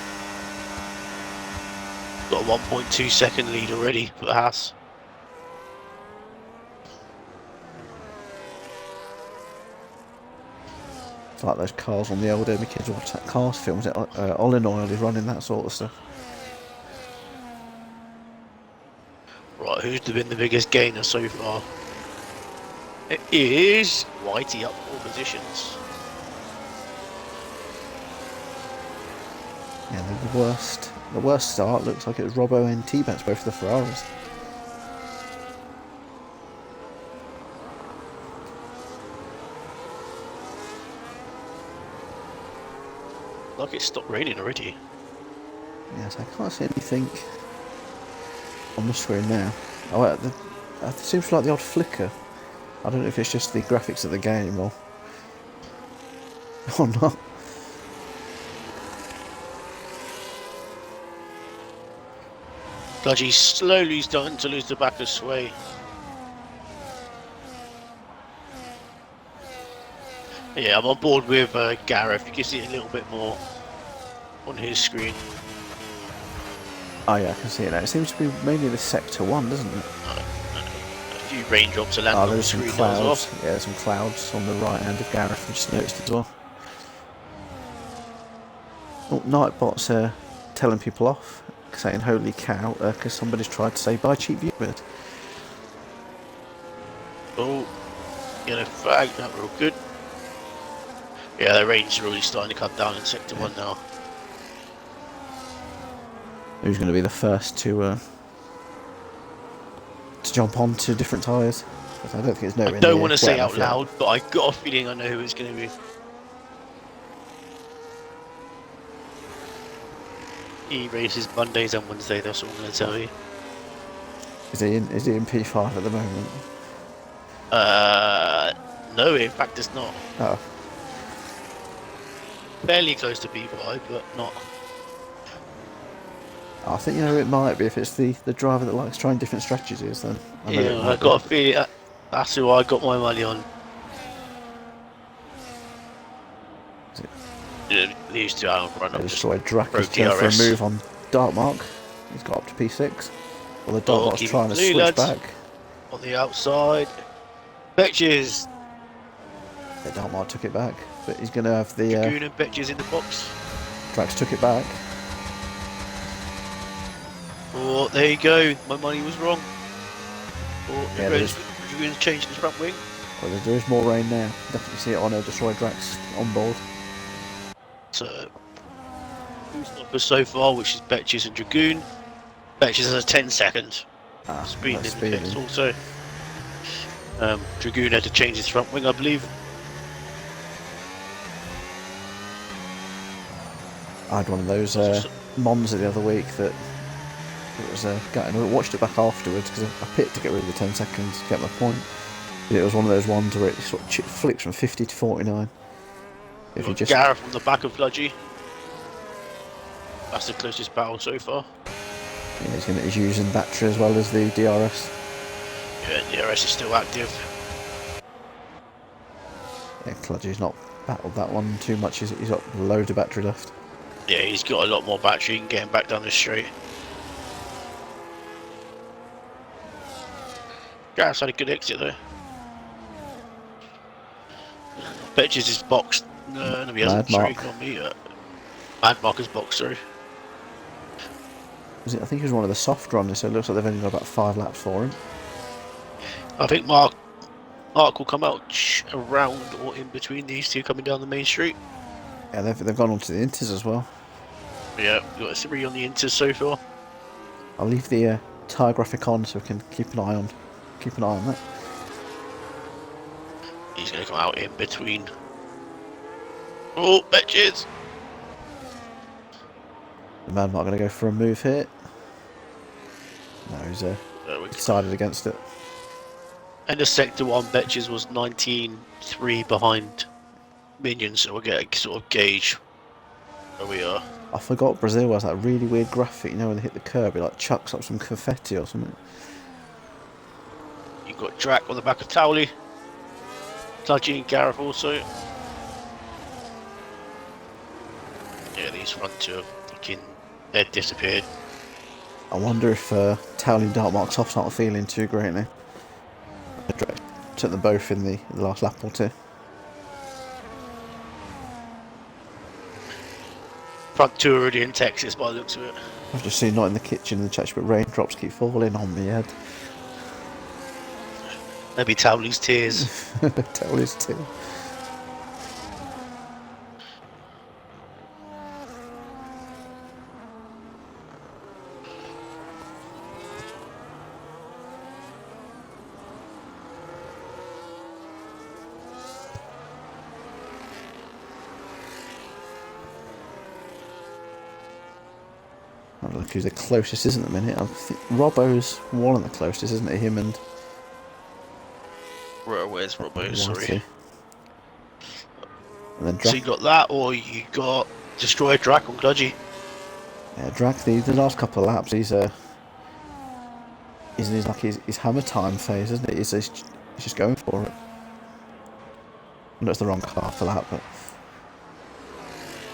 Got a 1.2 second lead already for the Haas. It's like those cars on the old my kids watch that Cars films. Olin Oil is running that sort of stuff. Right, who's been the biggest gainer so far? It is Whitey up 4 positions. Yeah, the worst start looks like it was Robbo and T-Bats, both of the Ferraris. Like it stopped raining already. Yes, I can't see anything on the screen now. Oh, it seems like the odd flicker. I don't know if it's just the graphics of the game or not. Dodgy slowly starting to lose the back of Sway. Yeah, I'm on board with Gareth. You can see it a little bit more on his screen. Oh yeah, I can see it now. It seems to be mainly the Sector 1, doesn't it? A few raindrops are landing on the there's some screen clouds. as well. Yeah, there's some clouds on the right hand of Gareth. I just noticed as well. Oh, Nightbot's telling people off, saying "Holy cow!" Because somebody's tried to say "Buy cheap viewers." Oh, yellow flag, not real good. Yeah, the rain's really starting to come down in Sector 1 now. Who's going to be the first to jump onto different tyres? I don't think it's nowhere I don't near want to say wet out enough yet. loud, but I got a feeling I know who it's going to be. He races Mondays and Wednesdays, that's all I'm going to tell you. Is he in P5 at the moment? No, in fact it's not. Oh, Fairly close to P5, but not. I think it might be if it's the driver that likes trying different strategies. Then I know it Yeah, I might got a be. feeling that's who I got my money on. Yeah, these two out in front of just Destroyed Drac pro is going for a DRS. move on Darkmark. He's got up to P6. Well, the Darkmark's keep trying to blue, switch lads. back. On the outside. Betches. The Darkmark took it back, but he's going to have the Dragoon and Betches in the box. Drax took it back. Oh, there you go. My money was wrong. Oh, Yeah, Dragoon's changing his front wing. Well, there is more rain now. Definitely see it on a Destroyed Drax on board. So, two stoppers so far, which is Betches and Dragoon. Betches has a 10-second speed that's limit speedy. also. Dragoon had to change his front wing, I believe. I had one of those Mons the other week that it was gutting. I watched it back afterwards because I picked to get rid of the 10 seconds to get my point. But it was one of those ones where it sort of flicks from 50 to 49. If you just Gareth from the back of Fludgy. That's the closest battle so far. yeah, he's using battery as well as the DRS. Yeah, DRS is still active. Yeah, Cludgy's not battled that one too much. He's got loads of battery left. Yeah, he's got a lot more battery and getting back down the straight. Gareth's had a good exit though. Betches is boxed. No, he hasn't. Sorry, not me yet. Mad Mark is boxed through. I think he was one of the soft runners, so it looks like they've only got about 5 laps for him. I think Mark will come out around or in between these two coming down the main street. Yeah, they've gone on to the Inters as well. Yeah, we've got 3 on the Inters so far. I'll leave the tyre graphic on so we can keep an eye on that. He's going to come out in between. Oh, Betches! The man not going to go for a move here. No, he's decided against it. And the Sector 1 Betches was 19.3 behind Minions, so we'll get a sort of gauge where we are. I forgot Brazil has that really weird graphic, when they hit the curb, it like chucks up some confetti or something. You've got Drac on the back of Towley. Kludgy and Gareth also. Yeah, these front two are fucking... They're disappeared. I wonder if Towley and Darkmark softs aren't feeling too great now. Took them both in the last lap or two. Front two are already in Texas by the looks of it. I've just seen not in the kitchen in the chat, but raindrops keep falling on me head. Maybe Towley's tears. Towley's too. Look who's the closest, isn't at the minute. I think Robbo's one of the closest, isn't it? Him and Where's Robbo? Sorry. And then So you got that, or you got Destroy Drac on Kludgy. Yeah, Drac. The last couple of laps, he's in his hammer time phase, isn't it? He's just going for it. I know it's the wrong car for that, but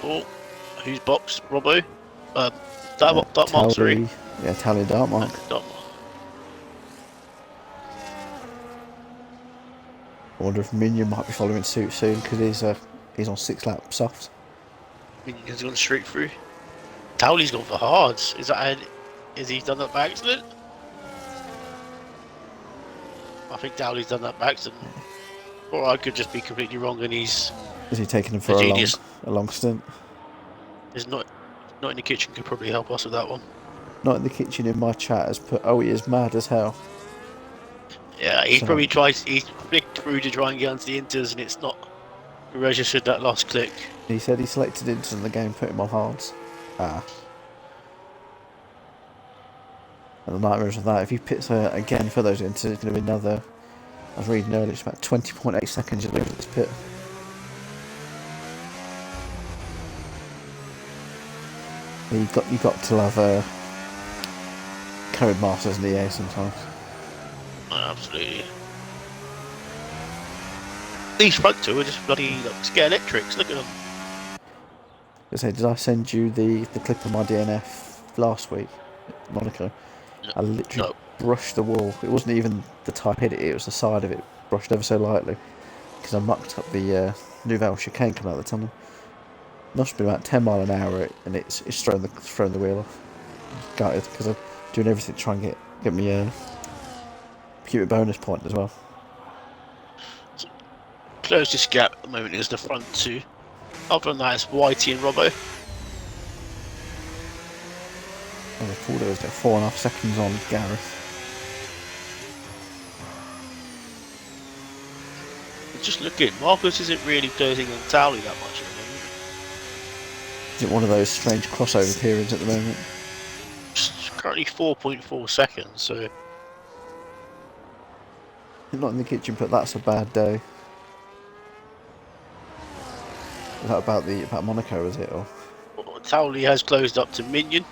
Oh, who's boxed? Robbo. Darkmark, sorry. Yeah, Towley Darkmark. Darkmark. I wonder if Minion might be following suit soon because he's on 6 lap soft. Minion's gone straight through. Towley's gone for hards. Is he done that by accident? I think Dowley's done that by accident. Or I could just be completely wrong and he's Is he taking him for a long stint? Is not in the kitchen could probably help us with that one. Not in the kitchen in my chat has put, oh, he is mad as hell. Yeah, he's flicked through to try and get onto the inters and it's not registered that last click. He said he selected inters in the game, put him on hards. And the nightmares of that, if he pits again for those inters, it's going to be another, I was reading earlier, it's about 20.8 seconds you lose this pit. You got to have code masters in the EA sometimes. Absolutely. These front two are just bloody scare electrics. Look at them. I say, did I send you the clip of my DNF last week, Monaco? No, I literally brushed the wall. It wasn't even the type hit it was the side of it, brushed ever so lightly, because I mucked up the Nouvelle chicane coming out of the tunnel. Must have been about 10 mile an hour, and it's thrown the wheel off. Gutted because I'm doing everything to try and get me a bonus point as well. Closest gap at the moment is the front two. Other than that, it's Whitey and Robbo. I thought it was 4.5 seconds on Gareth. Just looking, Marcus isn't really closing on Towley that much at the moment. Is it one of those strange crossover periods at the moment? It's currently 4.4 seconds, so... Not in the kitchen, but that's a bad day. Is that about Monaco, is it? Or Towley has closed up to Minion.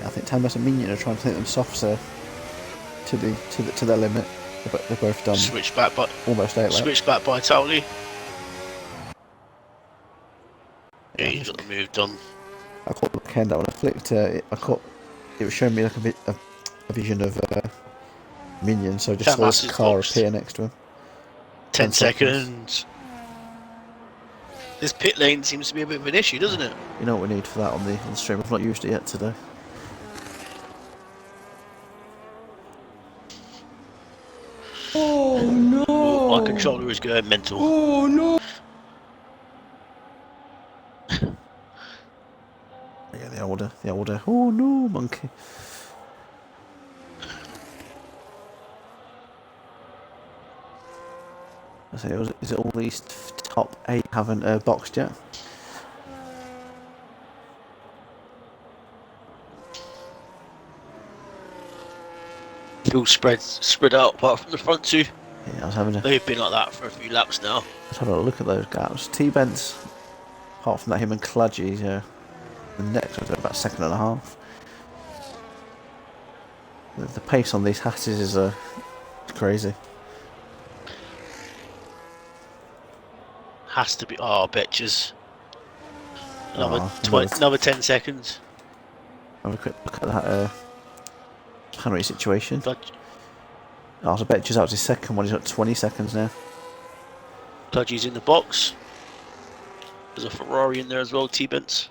I think Tambas and Minion are trying to take them softs to their limit. They're both done. Switch back by almost 8 laps. Switch back by Towley. Yeah, he's got the move done. I caught the end when I flicked. It was showing me like a vision of Minion, so I just saw this car appear next to him. 10 seconds. This pit lane seems to be a bit of an issue, doesn't it? You know what we need for that on the stream? I've not used it yet today. Oh no! Oh, my controller is going mental. Oh no! Yeah, the older. Oh no, monkey. I say, is it all these top 8 haven't boxed yet? All spread out apart from the front two. Yeah, I was having They've been like that for a few laps now. Let's have a look at those gaps. T-Bent's, apart from that, him and Kludgy, the next one's about 1.5 seconds. The pace on these hatches is crazy. Has to be. Oh, betches. Another 10 seconds. Have a quick look at that Henry situation. Kludgy, So Betches out his second one. He's got 20 seconds now. Kludgy's in the box. There's a Ferrari in there as well, T-Bents.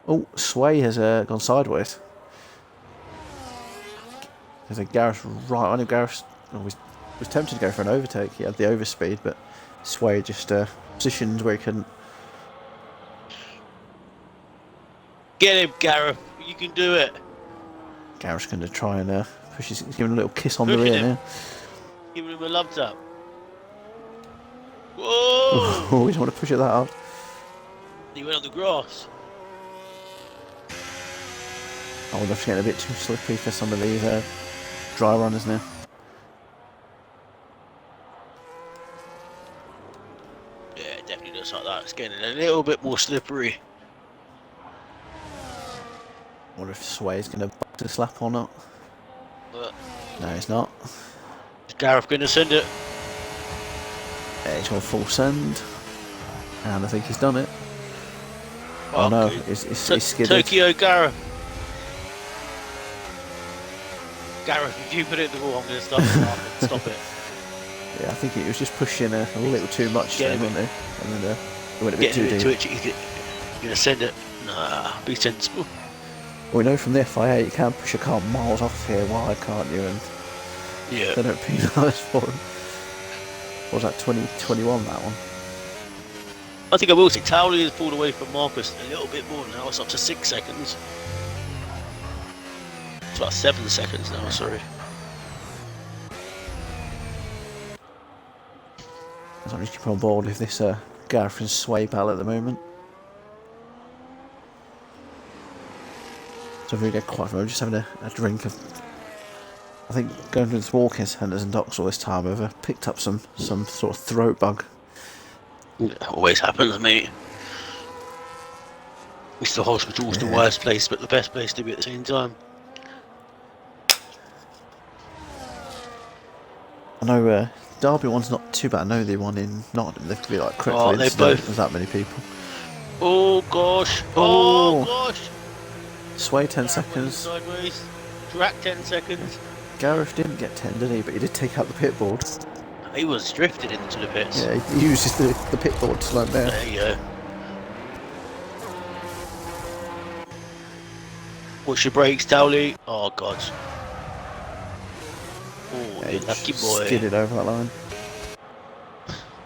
Oh, Sway has gone sideways. There's a Gareth right on him. Gareth was tempted to go for an overtake. He had the overspeed, but Sway just positioned where he couldn't. Get him, Gareth. You can do it. Gareth's going to try and push he's giving a little kiss on the Pushing rear him. now. Giving him a love tap. Whoa! Oh, we don't want to push it that hard. He went on the grass. I wonder if it's getting a bit too slippery for some of these dry runners now. Yeah, it definitely looks like that. It's getting a little bit more slippery. I wonder if Sway's going to box a slap or not. But No, he's not. is Gareth going to send it? Yeah, he's gone full send. And I think he's done it. Oh no, he's skidded. Tokyo Gareth. Gareth, if you put it in the wall, I'm going to stop it. Yeah, I think he was just pushing a little too much Get then, him wasn't he? And then it went a bit Getting too a bit deep. too itchy. You're gonna send it. Nah, be sensible. We know from the FIA you can push a car miles off here wide, can't you? And Yeah. they don't penalise for him. What was that, 2021, that one? I think I will say Towley has pulled away from Marcus a little bit more now. It's up to 6 seconds. It's about 7 seconds now. Sorry. I'm just keep on board with this Gareth and Sway battle at the moment. So if we get quiet, I'm just having a drink of. I think going through this walking centres and docks all this time, I've picked up some sort of throat bug. It always happens, mate. It's the hospital's the worst place, but the best place to be at the same time. I know Derby one's not too bad. I know the one in Nottingham, they could be like correct Oh, for they incident. both- There's that many people. Oh gosh! Oh. Oh gosh! Sway 10 Gareth went seconds. sideways. Drac 10 seconds. Gareth didn't get 10, did he? But he did take out the pit board. He was drifted into the pits. Yeah, he uses the pit board to slow him down. There you go. What's your brakes, Towley? Oh god. Oh, Yeah, you he lucky just boy. skidded over that line.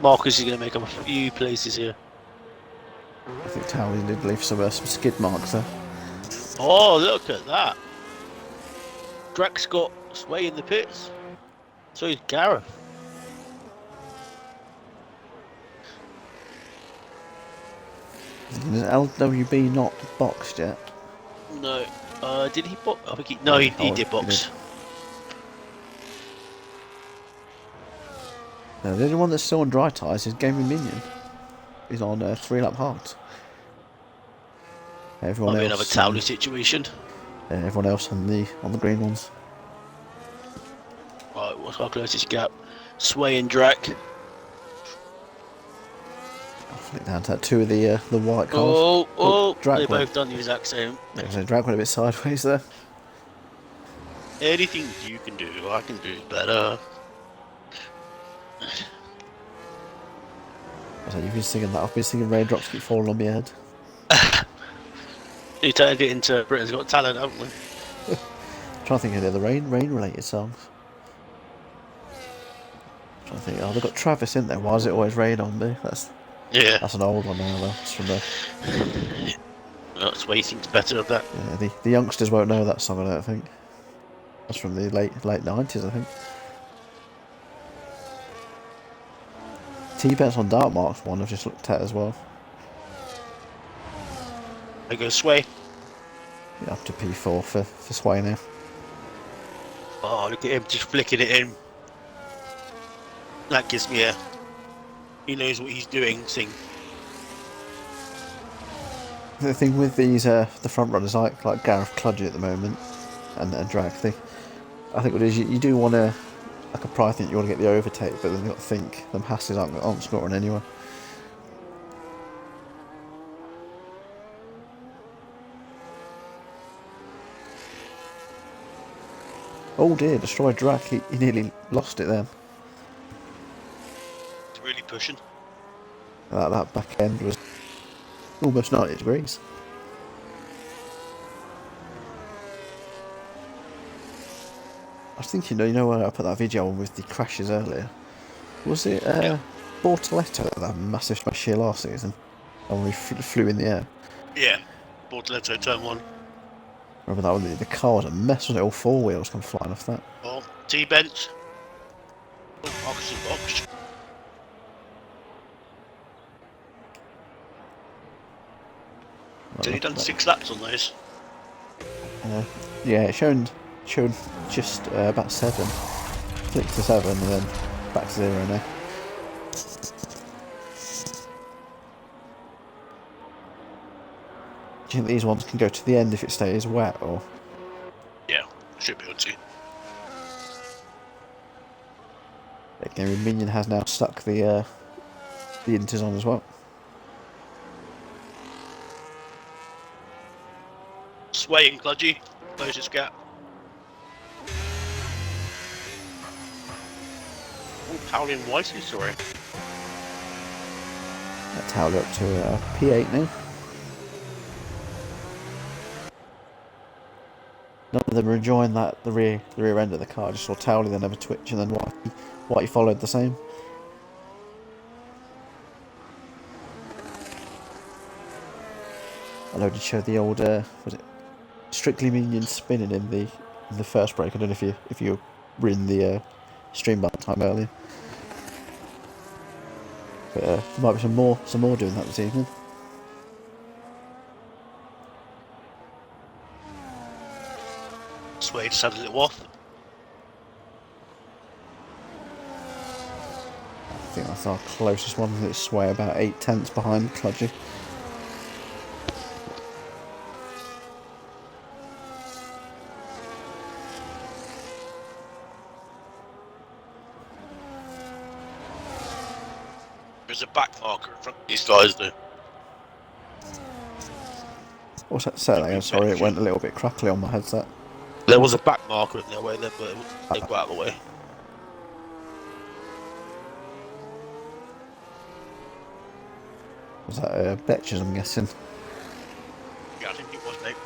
Marcus is going to make up a few places here. I think Towley did leave some skid marks there. Oh, look at that. Drac's got Sway in the pits. So is Gareth. Is LWB not boxed yet? No. Did he box? I think no, he Oh, did box. he No, the only one that's still on dry tyres is Gaming Minion. He's on 3-lap hards. Everyone Might be else, another Towley situation. everyone else on the green ones. Right, what's our closest gap? Sway and Drac. I'll flick down to that, two of the white cars. They Drag both done the exact same. Yeah, so Drag went a bit sideways there. Anything you can do, I can do better. So you've been singing that. I've been singing Raindrops Keep Falling on My Head. You turned it into Britain's Got Talent, haven't we? Trying to think of any other rain related songs. Trying to think. Oh, they've got Travis in there. Why does it always rain on me? That's an old one now though. It's from the That's why he thinks better of that. yeah, the youngsters won't know that song. I don't think. That's from the late 90s, I think. T-Bets on Dark Marks one I've just looked at as well. There goes Sway. Yeah, up to P4 for Sway now. Oh, look at him just flicking it in. That gives me a. He knows what he's doing. Thing. The thing with these, the front runners like Gareth Cludgy at the moment, and Drag, I think what it is you do want to, like a pride think you want to get the overtake, but then you got to think them Hasses aren't scoring anyway. Oh dear, destroyed Drag. He nearly lost it then. He's really pushing. That back end was almost 90 degrees. I was thinking, you know when I put that video on with the crashes earlier? Was it Bortoletto that had a massive smash here last season? And we flew in the air? Yeah. Bortoletto turn 1. Remember that one? The car was a mess, wasn't it? All 4 wheels come flying off that. Oh, T-bench. Oh, Marcus is boxed. So he done 6 laps on those. Yeah, it showed just about 7. Flicked to 7 and then back to 0 now. Do you think these ones can go to the end if it stays wet, or? Yeah, should be able to. Again, Minion has now stuck the inters on as well. Sway and Cludgy, closest gap. Powley and Whitey, sorry. That's how we're up to P8 now. None of them are enjoying that the rear end of the car. I just saw Towley then have a twitch, and then Whitey followed the same. I know did show the old was it Strictly Minions spinning in the first break. I don't know if you were in the stream by time earlier. But there might be some more doing that this evening. Sway just had a little off. I think that's our closest one. It's Sway about 8/10 behind Cludgy. There's a back marker in front of these guys though. What's that? Say that again. Sorry, it went a little bit crackly on my headset. There was a back marker in their way there, but they got out of the way. Was that Betches, I'm guessing? Yeah, I think it was, mate.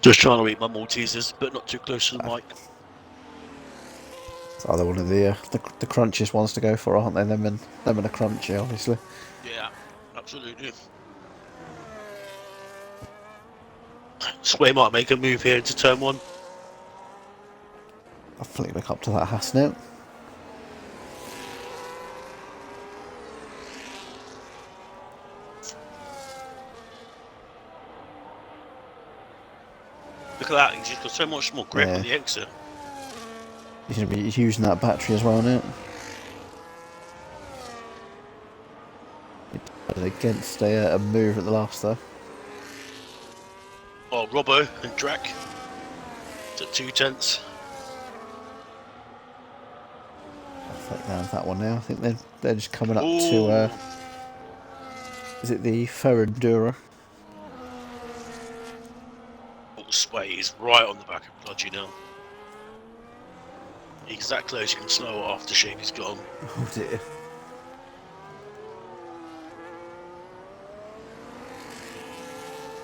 Just trying to eat my Maltesers, but not too close to the mic. It's either one of the crunchiest ones to go for, aren't they? Them and a crunchy, obviously. Yeah, absolutely. Sway might make a move here into turn one. I'll flick back up to that Haas now. Look at that, he's just got so much more grip on the exit. He's going to be using that battery as well now. Against a move at the last though. Oh, Robbo and Drac. It's at 2/10. I'll flick down that one now. I think they're just coming up to. Is it the Ferrandura? Oh, Sway is right on the back of Bludgy now. He's that close, you can slow it after Shavy's gone. Oh dear.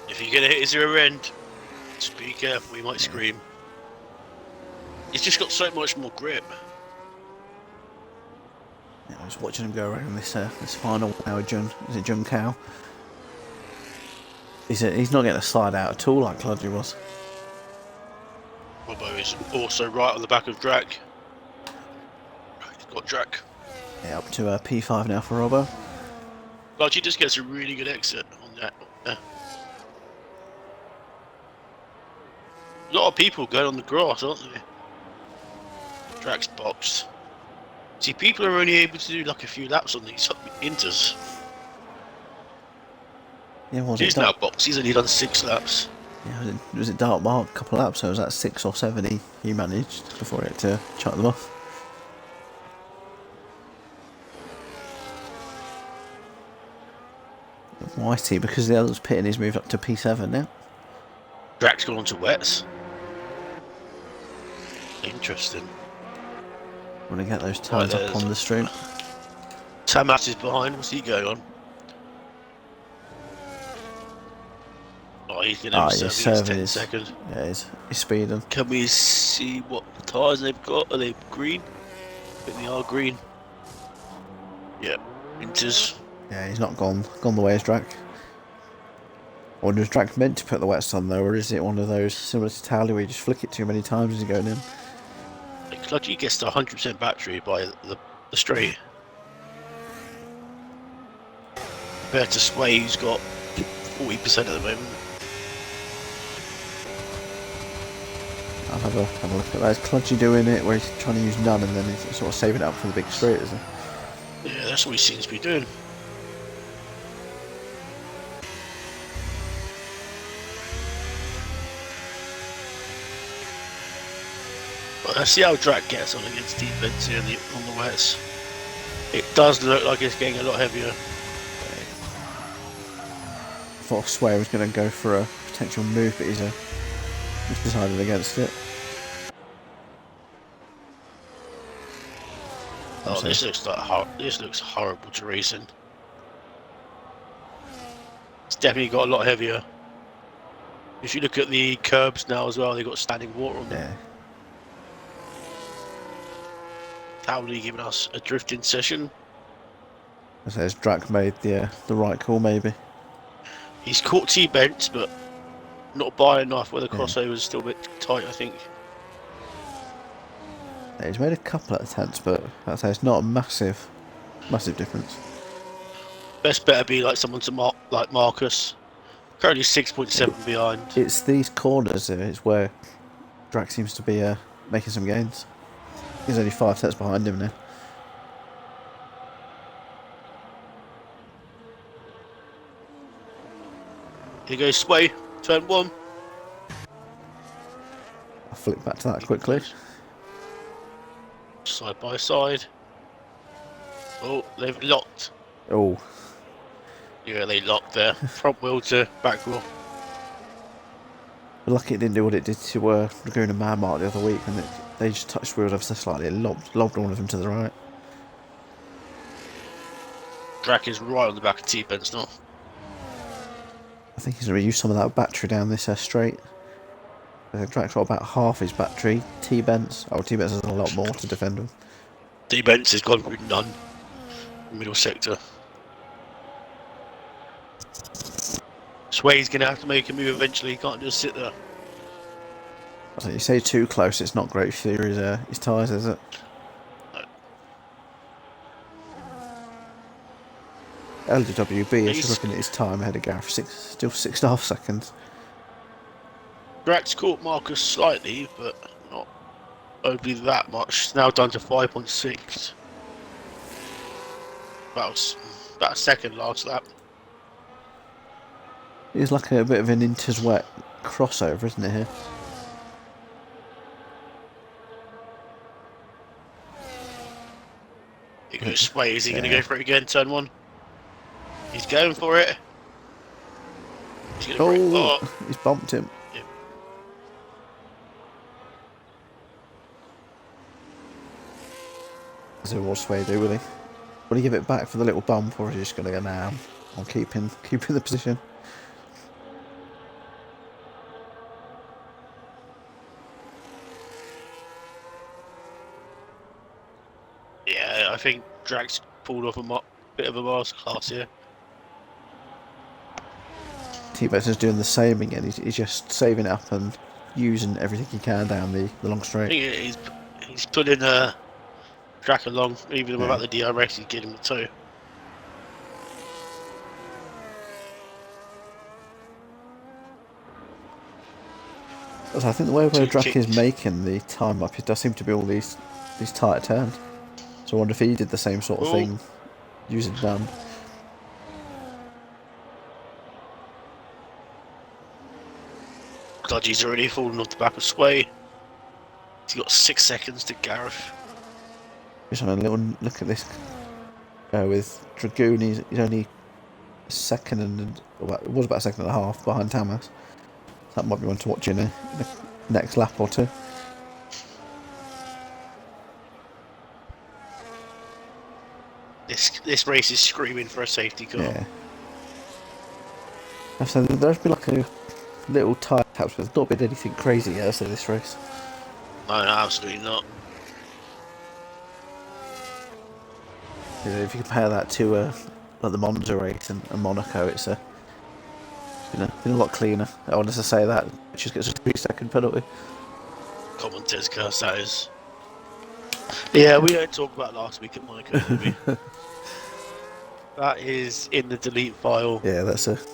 If you're gonna hit his rear end, just be careful, he might scream. He's just got so much more grip. Yeah, I was watching him go around this final now, is it Jun Cow? He's not getting a slide out at all like Cludgy was. Robbo is also right on the back of Drac. He's got Drac. Yeah, up to P5 now for Robbo. Bludgy just gets a really good exit on that. A lot of people going on the grass, aren't they? Drac's boxed. See, people are only able to do like a few laps on these inters. Yeah, He's now boxed, he's only done 6 laps. Yeah, was it Dark Mark a couple of laps? So was that 6 or 7 he managed before he had to chuck them off? Whitey, because the other's pitting, he's moved up to P7 now. Drac's gone on to wets. Interesting. Want to get those tyres up on the stream. Tamas is behind, what's he going on? Oh, he's going to serving his 10 seconds. Yeah, he's speeding. Can we see what tyres they've got? Are they green? I think they are green. Yeah, Inters. Yeah, he's not gone the way of Drac. I wonder if Drac's meant to put the wets on though, or is it one of those similar to Tally where you just flick it too many times as you're going in? Cludgy gets to 100% battery by the straight. Compared to Sway, who's got 40% at the moment. I'll have a look at that. Is Cludgy doing it where he's trying to use none and then he's sort of saving it up for the big straight, is he? Yeah, that's what he seems to be doing. But let's see how Drac gets on against defense here on the wets. It does look like it's getting a lot heavier. thought Sway was going to go for a potential move, but he's decided against it. Oh, this looks horrible to racing. It's definitely got a lot heavier. If you look at the curbs now as well, they've got standing water on them. Yeah. Howley giving us a drifting session. I say Drac made the right call, maybe. He's caught T-bents, but not by enough where the crossover is still a bit tight, I think. Yeah, he's made a couple of attempts, but I'd say it's not a massive difference. Best bet would be like someone to like Marcus. Currently 6.7 behind. It's these corners it's where Drac seems to be making some gains. He's only 5 sets behind him now. Here goes Sway, turn 1. I'll flick back to that quickly. Side by side. Oh, they've locked. Oh. Yeah, they locked there. Front wheel to back wheel. Lucky it didn't do what it did to Laguna Marmot the other week, and they just touched wheels ever so slightly. It lobbed one of them to the right. Drac is right on the back of T-bents now. I think he's going to use some of that battery down this straight. I think Drac's got about half his battery. T-bents has a lot more to defend with. T-bents has gone through none. Middle sector. Sway's going to have to make a move eventually. He can't just sit there. So you say too close, it's not great for his tyres, is it? LWB is just looking at his time ahead of Gareth, still 6.5 seconds. Drac's caught Marcus slightly, but not overly that much. It's now down to 5.6. About a second last lap. He's like a bit of an Inters wet crossover, isn't it here? Here goes Sway. Is he going to go for it again? Turn 1. He's going for it. He's going to he's bumped him. Yeah. So what's Sway do, will he? Will he give it back for the little bump, or is he just going to go now? I'm keeping the position. Yeah, I think Drac's pulled off a bit of a masterclass here. T-Bex is doing the same again. He's just saving it up and using everything he can down the long straight. I think he's pulling Drac along, even without the DRS. He's getting him a toe. So I think the way where Drac is making the time up, it does seem to be all these tighter turns. So I wonder if he did the same sort of thing using them. Dodgy's already fallen off the back of Sway. He's got 6 seconds to Gareth. Just having a little look at this with Dragoon. He's only a second it was about a second and a half behind Tamas. That might be one to watch in the next lap or two. This race is screaming for a safety car. Yeah. So there's been like a little tyre taps, but there's not been anything crazy yet, so this race. No, absolutely not. You know, if you compare that to like the Monza race and Monaco, it's been a lot cleaner. I wanted to say that. It just gets a 3-second penalty. Commentator's curse, that is. Yeah, we don't talk about last week at Monaco, do we? That is in the delete file. Yeah, that's because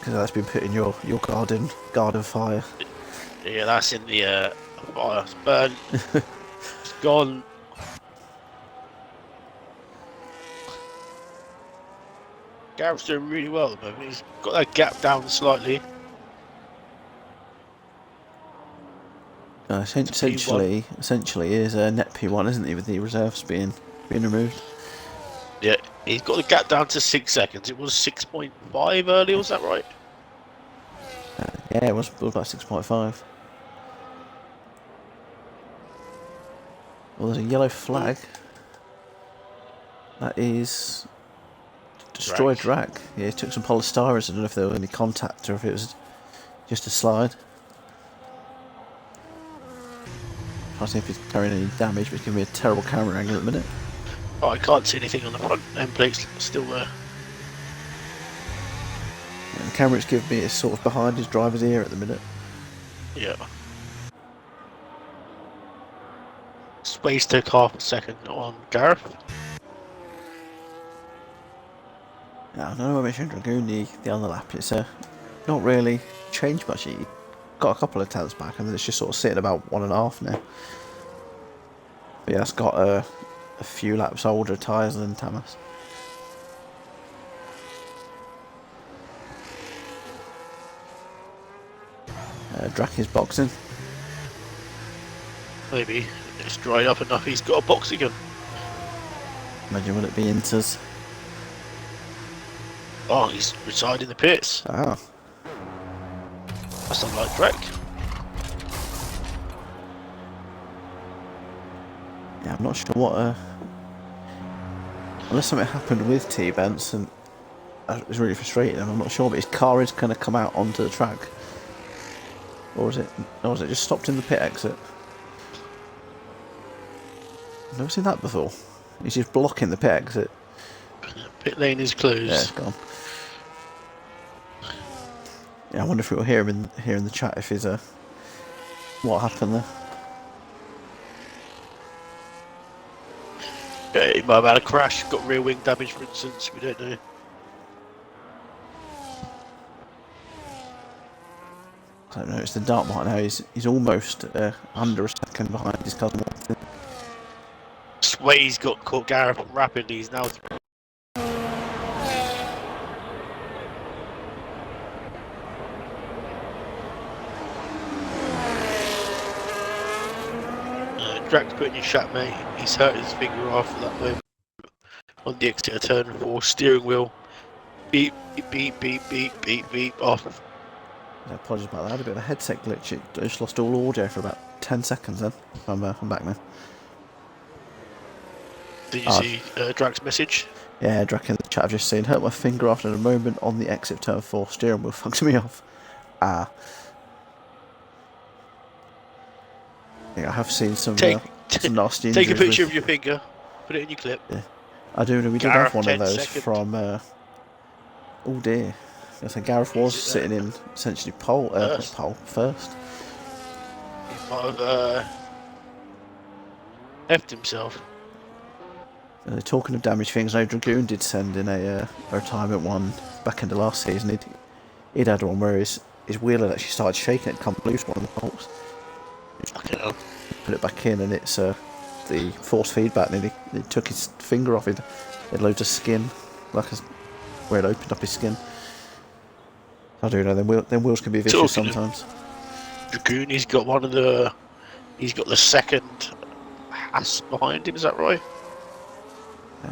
that's been put in your garden fire. Yeah, that's in the fire. It's burnt. It's gone. Gareth's doing really well at the moment. He's got that gap down slightly. Essentially is a net P1, isn't he, with the reserves being removed? Yeah, He's got the gap down to 6 seconds. It was 6.5 earlier, was that right? Yeah, it was about 6.5. Well, there's a yellow flag. That is destroyed drag. Yeah, he took some polystyrene. I don't know if there was any contact or if it was just a slide. I don't see if he's carrying any damage, but it's going to be a terrible camera angle at the minute. Oh, I can't see anything on the front end plate's still there. Yeah, the camera it's giving me is sort of behind his driver's ear at the minute. Yeah. Space took half a second on Gareth. Yeah, I don't know about Mission Dragoon, the other lap. It's not really changed much. He got a couple of tenths back, and then it's just sort of sitting about 1.5 now. But yeah, it's got a few laps older tyres than Tamas. Drac is boxing. Maybe it's dried up enough. He's got a box again. Imagine will it be Inters? Oh, he's retired in the pits. Ah. That's not like Drake. Yeah, I'm not sure what. Unless something happened with T-Bents and it was really frustrating. I'm not sure, but his car is going to come out onto the track. Or was it just stopped in the pit exit? I've never seen that before. He's just blocking the pit exit. Pit lane is closed. Yeah, it's gone. Yeah, I wonder if we'll hear him here in the chat if he's what happened there. Yeah, he might have had a crash, got rear wing damage for instance, we don't know. I don't know, it's the dark mark now. He's almost under a second behind his cousin Watson. Sway's got caught Gareth rapidly, he's now Drax putting his shot, mate. He's hurt his finger off that way on the exterior turn 4 steering wheel. Beep, beep, beep, beep, beep, beep, beep, off. I apologize about that. I had a bit of a headset glitch. I just lost all audio for about 10 seconds then. I'm back now. Did you see Drax's message? Yeah, Drac in the chat I've just seen. Hurt my finger after a moment on the exit turn 4. Steering wheel fucked me off. Ah. Yeah, I have seen some nasty injuries. Take a picture of your finger, put it in your clip. Yeah. I do know we did Gareth, have one of 10 those seconds. from... oh dear. I think Gareth was sitting in essentially first. He might have effed himself. Talking of damaged things, I know Dragoon did send in a retirement one back in the last season. He'd had one where his wheel had actually started shaking. It come loose one of the bolts. Fucking hell. Put it back in, and it's the force feedback. And he took his finger off. It had loads of skin, where it opened up his skin. I do know them wheels can be vicious sometimes. Dragoon, he's got the second Haas behind him. Is that right?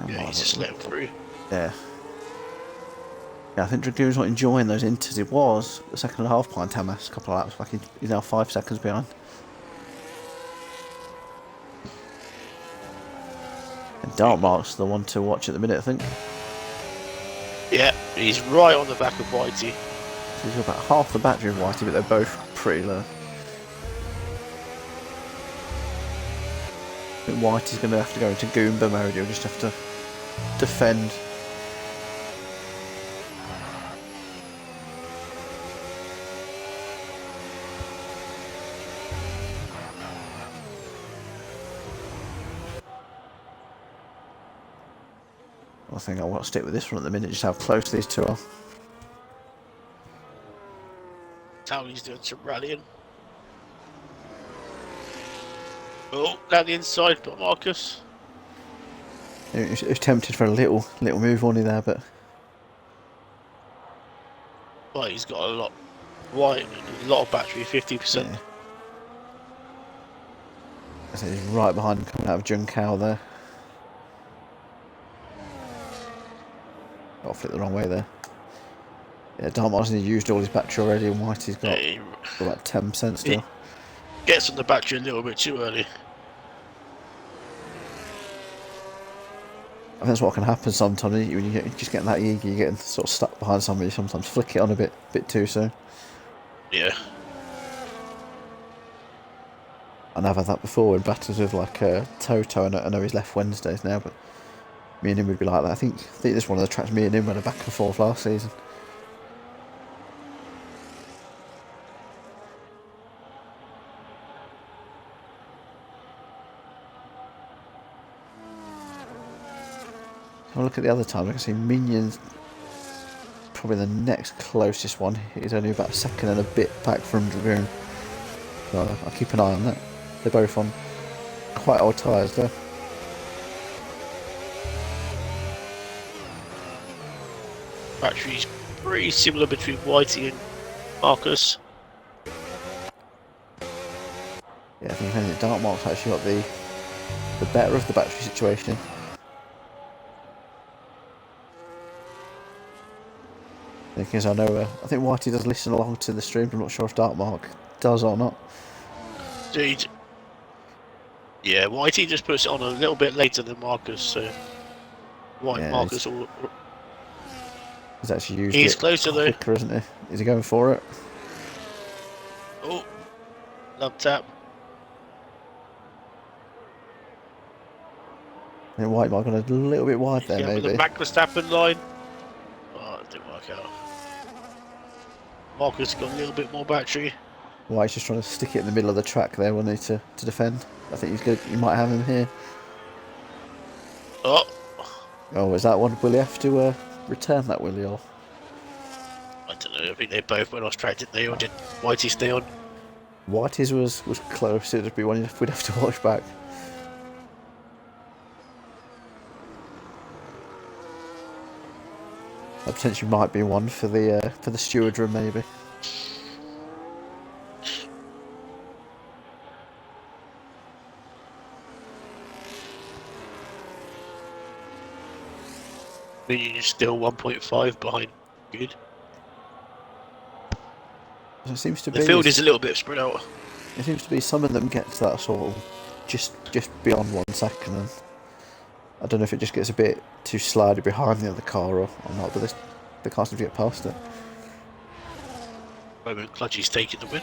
Yeah, he's just let him through. Yeah. Yeah, I think Dragoon's not enjoying those inters. He was the 2.5 behind Tamas a couple of laps back. He's now 5 seconds behind. And Dartmark's the one to watch at the minute, I think. Yeah, he's right on the back of Whitey. So he's got about half the battery of Whitey, but they're both pretty low. I think Whitey's going to have to go into Goomba mode. He'll just have to defend. I think I want to stick with this one at the minute, just how close these two are. Townie's doing some rallying. Oh, down the inside for Marcus. He was tempted for a little move on there, but Well, he's got a lot of battery, 50%. yeah. I think he's right behind him coming out of Junkow there. Got to flip the wrong way there. Yeah, Dartmoor's used all his battery already, and Whitey's got about 10% still. Gets on the battery a little bit too early. I think that's what can happen sometimes when you just getting that eager, you're getting sort of stuck behind somebody. Sometimes flick it on a bit too soon. Yeah. And I've had that before in battles with like Toto. I know he's left Wednesdays now, but me and him would be like that. I think this is one of the tracks me and him went back and forth last season. So I'll look at the other time. I can see Minion's probably the next closest one. He's only about a second and a bit back from Dragoon. So I'll keep an eye on that. They're both on quite old tyres though. Battery's pretty similar between Whitey and Marcus. Yeah, I think if anything, Dartmoor's actually got the better of the battery situation. Because I know, I think Whitey does listen along to the stream. I'm not sure if Dartmoor does or not. Indeed. Yeah, Whitey just puts it on a little bit later than Marcus, so Marcus will. He's actually used He's it closer though. quicker, isn't he? Is he going for it? Oh, love tap. I think White might have gone a little bit wide there, maybe. The Mac Verstappen line. Oh, it didn't work out. Marcus got a little bit more battery. White's just trying to stick it in the middle of the track there, wasn't he, to defend. I think he's good. You might have him here. Oh, is that one? Will he have to return that, will he? Or? I don't know. I think they both went off track, didn't they? Or did Whitey stay on? Whitey's was close. It'd be one we'd have to watch back. That potentially might be one for the steward room, maybe. You're still 1.5 behind. Good. It seems to The be. field is a little bit spread out. It seems to be some of them get to that sort of just beyond 1 second, and I don't know if it just gets a bit too slidey behind the other car or not, but they can't seem to get past it. Moment Clutchy's taking the win.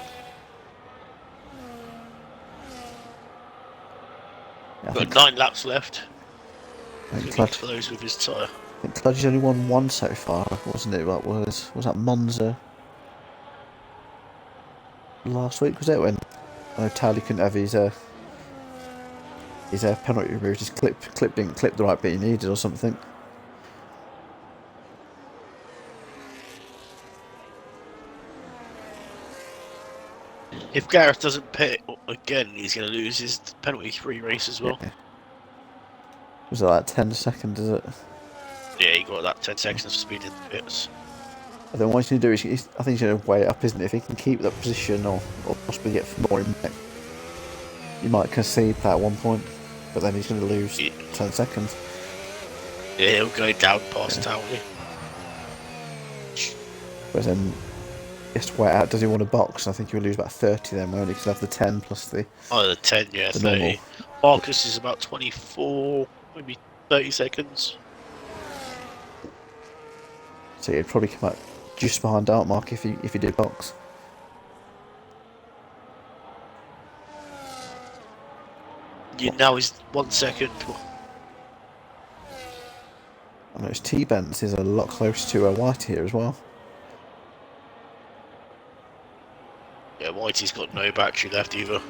Yeah, Got 9 laps left. I think He's close with his tyre. I think Clutchy's only won one so far, wasn't it? That was that Monza last week? Was it when Tally couldn't have his penalty removed? His clip didn't clip the right bit he needed or something. If Gareth doesn't pit again, he's going to lose his penalty-free race as well. Yeah. Was it like 10 seconds, is it? Yeah, he got that 10 seconds of speed in the pits. I think what he's going to do is, I think he's going to weigh it up, isn't it? If he can keep that position or possibly get more impact, he might concede that at one point, but then he's going to lose 10 seconds. Yeah, he'll go down past Townley. Whereas then, he has to weigh it out. Does he want to box? I think he will lose about 30 then, won't he? Because he'll have the 10 plus the... Oh, the 10, yeah, the 30. normal. Marcus is about 24, maybe 30 seconds. So he'd probably come out just behind Dartmark if he did box. Now he's 1 second. I know his T-Bents is a lot closer to White here as well. Yeah, Whitey's got no battery left either.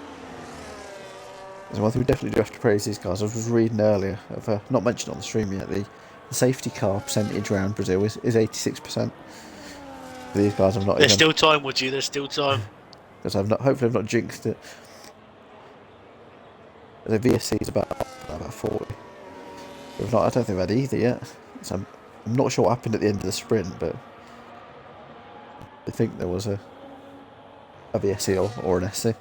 There's one thing we definitely do have to praise these guys. I was reading earlier, I've not mentioned on the stream yet, the safety car percentage around Brazil is 86%. These guys have not There's even... still time, Woodzy, there's still time. Because hopefully I've not jinxed it. The VSC is about 40. We've not, I don't think we've had either yet. So I'm not sure what happened at the end of the sprint, but I think there was a VSC or an SC.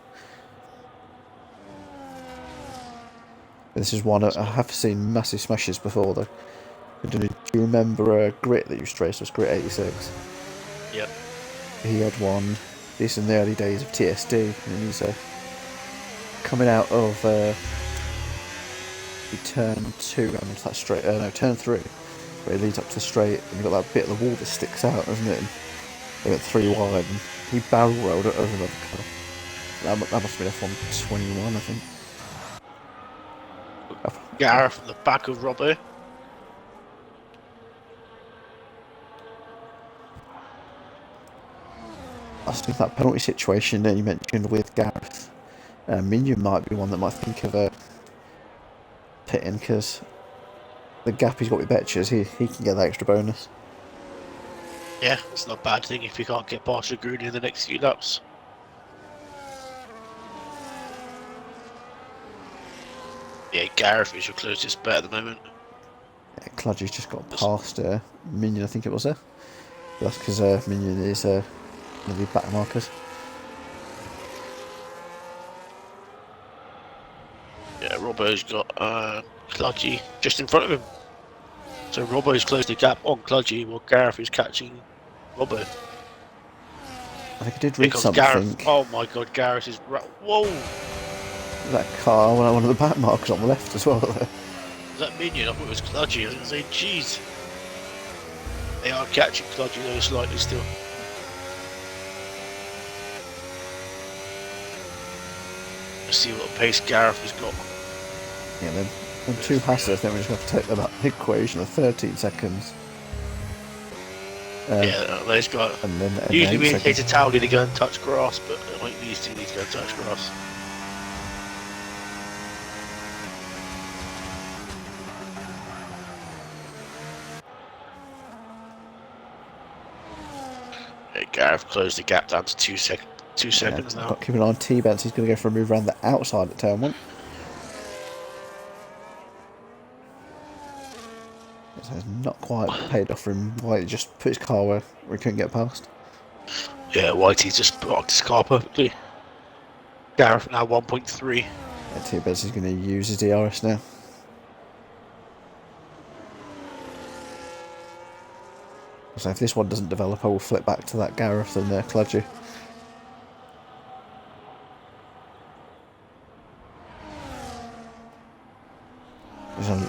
This is one I have seen massive smashes before though. Do you remember Grit that you raced? Was Grit 86? Yep. He had one. This in the early days of TSD, and he's coming out of turn 2 and onto that straight. No, turn 3, where it leads up to the straight, and you've got that bit of the wall that sticks out, isn't it? And they went 3 wide, and he barrel rolled it over another car. That must have been F121, I think. Gareth from the back of Robbo. I think that penalty situation that you mentioned with Gareth, Minion might be one that might think of pitting, because the gap he's got with Betches, he can get that extra bonus. Yeah, it's not a bad thing if you can't get past your Grooney in the next few laps. Yeah, Gareth is your closest bet at the moment. Yeah, Cludgy's just got past Minion, I think it was there. That's because Minion is one of the back markers. Yeah, Robbo's got Cludgy just in front of him. So Robbo's closed the gap on Cludgy while Gareth is catching Robbo. I think I did read something. Gareth. Oh my god, Gareth is... Whoa! That car, one of the back markers on the left as well. Is that Minion? I thought it was Cludgy. I was going to say, jeez. They are catching Cludgy though slightly still. Let's see what pace Gareth has got. Yeah, then 2 passes, then we're just going to take that equation of 13 seconds. Yeah, those guys. And then usually we indicate to Towley to go and touch grass, but I think these two need to go and touch grass. Yeah, Gareth closed the gap down to 2 seconds now. Got to keep an eye on T-Benz. He's going to go for a move around the outside at turn 1. So it's not quite paid off for him. Whitey just put his car where he couldn't get past. Yeah, Whitey just parked his car perfectly. Gareth now 1.3. Yeah, T-Benz is going to use his DRS now. So if this one doesn't develop, I will flip back to that Gareth and Cludgy.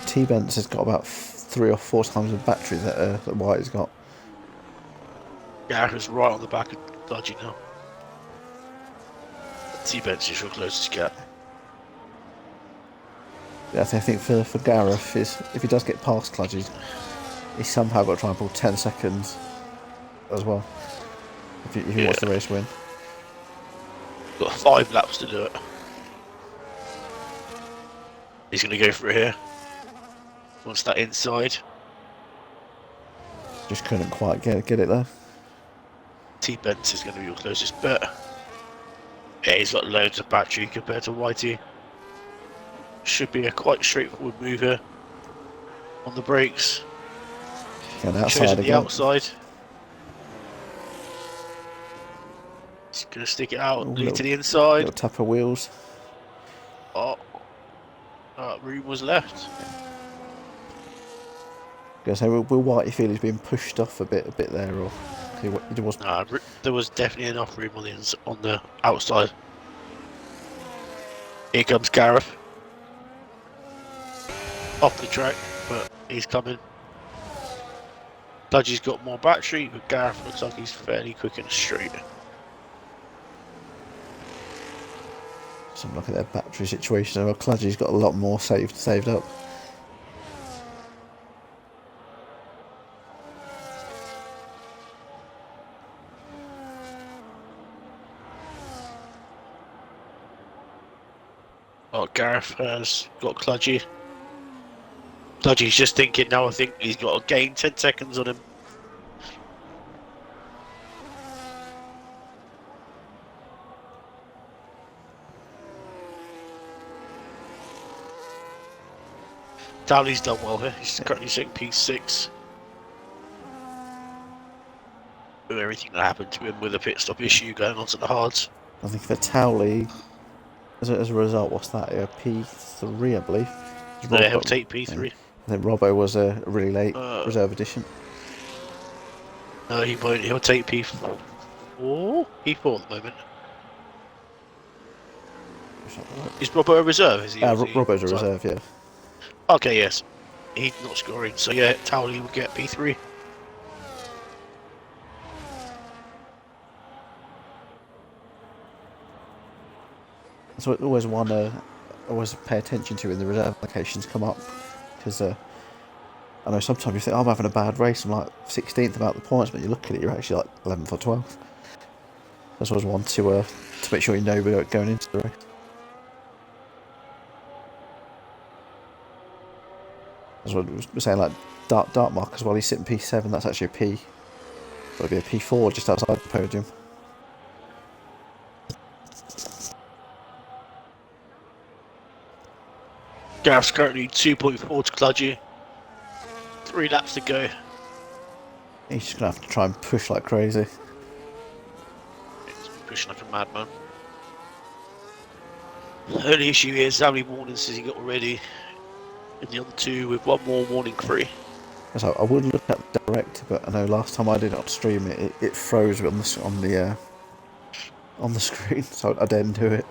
T-Benz has got about 3 or 4 times the battery that White's got. Gareth is right on the back of Cludgy now. T-Benz is your closest gap. Yeah, I think for Gareth, is if he does get past Cludgy, he's somehow got to try and pull 10 seconds as well if he wants the race win. Got 5 laps to do it. He's going to go for it here. Wants that inside. Just couldn't quite get it there. T-Benz is going to be your closest bet. Yeah, he's got loads of battery compared to Whitey. Should be a quite straightforward move here. On the brakes. Going outside again. The outside. He's going to stick it out, lead to the inside. Little tap of wheels. Oh. Room was left. Gonna say, will Whitey feel he's being pushed off a bit there, or he was? Nah, there was definitely enough room on the outside. Here comes Gareth. Off the track, but he's coming. Cludgy's got more battery, but Gareth looks like he's fairly quick and straight. So look at their battery situation. Well, Cludgy's got a lot more saved up. Oh, Gareth has got Cludgy. Cludgy's just thinking now, I think he's got to gain 10 seconds on him. Dowley's done well here. He's currently sitting P6. With everything that happened to him with a pit stop issue going on to the hards. I think for Towley, as a result, what's that? P3, I believe. Yeah, he'll take P3. I think Robbo was a really late reserve edition. No, he won't. He'll take P4. P4 at the moment. Is Robbo a reserve? Is he? Robbo's a reserve, yeah. Okay, yes. He's not scoring, so yeah, Towley will get P3. So it's always one always pay attention to when the reserve allocations come up, because I know sometimes you think, I'm having a bad race, I'm like 16th about the points, but you look at it, you're actually like 11th or 12th. That's always one to make sure you know without going into the race. As well, we're saying like Dark Mark as well, he's sitting P7, that's actually a P. That'll be a P4 just outside the podium. Gareth's currently 2.4 to Cludgy. 3 laps to go. He's just going to have to try and push like crazy. He's pushing like a madman. The only issue is how many warnings has he got already in the other 2 with 1 more warning free. So I would look at the direct, but I know last time I did it on stream, it froze on the screen, so I didn't do it.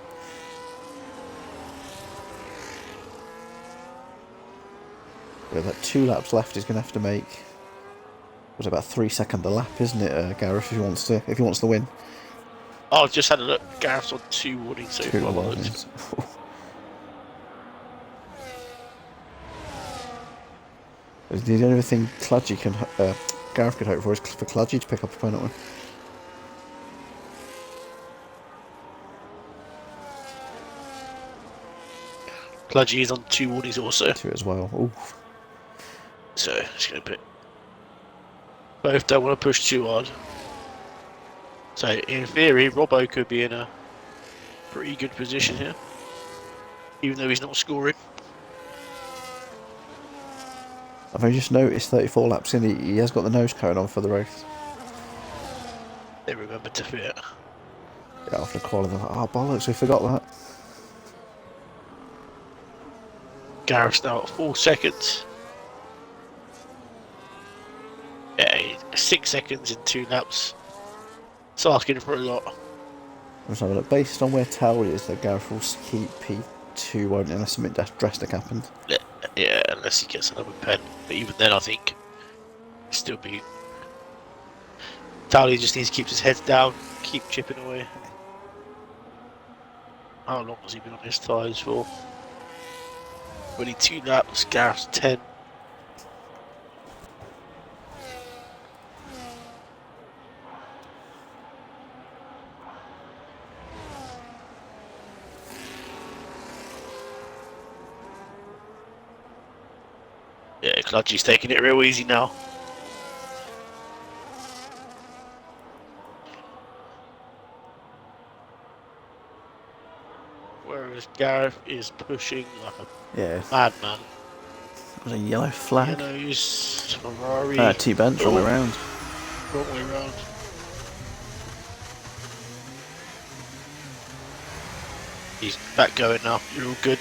Yeah, that 2 laps left he's going to have to make. It was about 3 seconds a lap, isn't it, Gareth? If he wants to win. Oh, I've just had a look. Gareth's on 2 warnings so 2 far. warnings. The only thing Gareth could hope for is for Cludgy to pick up a penalty. Cludgy is on 2 warnings also. 2 as well. Ooh. So it's going to be. Both don't want to push too hard. So in theory, Robbo could be in a pretty good position here, even though he's not scoring. I've only just noticed 34 laps in, he has got the nose cone on for the race. They remember to fit. Yeah, after qualifying, oh bollocks, we forgot that. Gareth's now at 4 seconds. Yeah, 6 seconds in 2 laps. It's asking for a lot. I'm sorry, look, based on where Towley is, though, Gareth will keep P2, won't he, unless something drastic happens. Yeah, unless he gets another pen. But even then, I think still be. Towley just needs to keep his head down, keep chipping away. How long has he been on his tyres for? 22 laps, Gareth's 10. Yeah, Cludgy's taking it real easy now. Whereas Gareth is pushing like a madman. It was a yellow flag. Yellows, Ferrari. T-bench, wrong way round. Wrong way round. He's back going now. You're all good.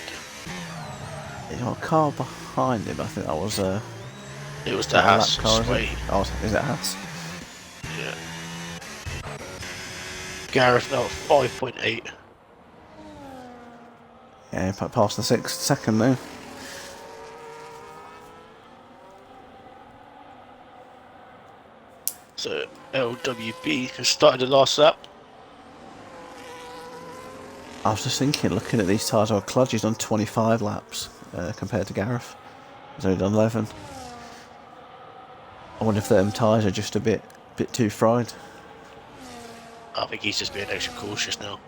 He's got a car behind him. I think that was it was the Haas car, sway. Is it Haas? Yeah. Gareth now at 5.8. Yeah, past the 6th second now. So LWB has started the last lap. I was just thinking, looking at these tyres, Cludgy's done 25 laps compared to Gareth. He's only done 11. I wonder if them tyres are just a bit too fried. I think he's just being extra cautious now.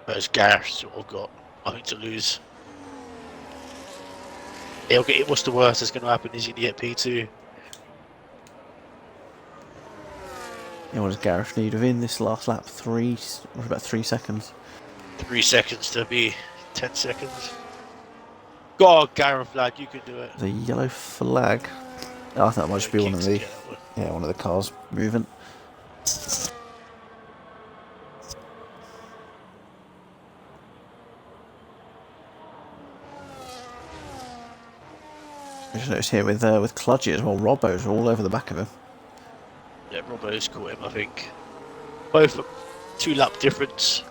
Whereas Gareth's sort of got nothing to lose. He'll get it. What's the worst that's going to happen is he'll get P2. Yeah, what does Gareth need within this last lap? About 3 seconds. 3 seconds to be 10 seconds. Go on, Gareth, lad, you can do it. The yellow flag. Oh, I thought it might just be one of the cars moving. I just noticed here with Kludgy as well, Robbo's all over the back of him. Yeah, Robbo's caught him, I think. Both 2 lap difference.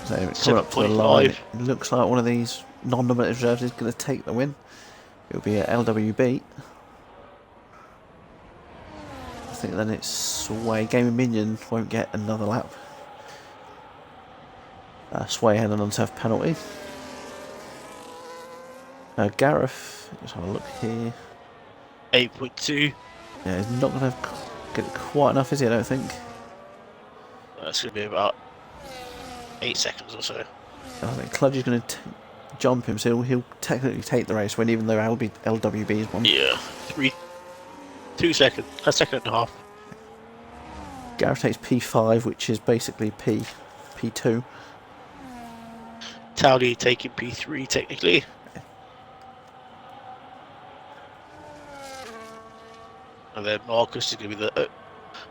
So coming up to the 7.5. line, it looks like one of these non-nominated reserves is going to take the win. It'll be a LWB. I think then it's Sway. Gaming Minion won't get another lap. Sway had an unsafe penalty. Gareth, let's have a look here. 8.2. Yeah, he's not going to get it quite enough, is he? I don't think. That's going to be about 8 seconds or so. I think Kludgy's going to jump him, so he'll technically take the race win, even though LWB's won. Yeah, 2 seconds, a second and a half. Gareth takes P5, which is basically P2. Towley taking P3 technically. And then Marcus is going to be the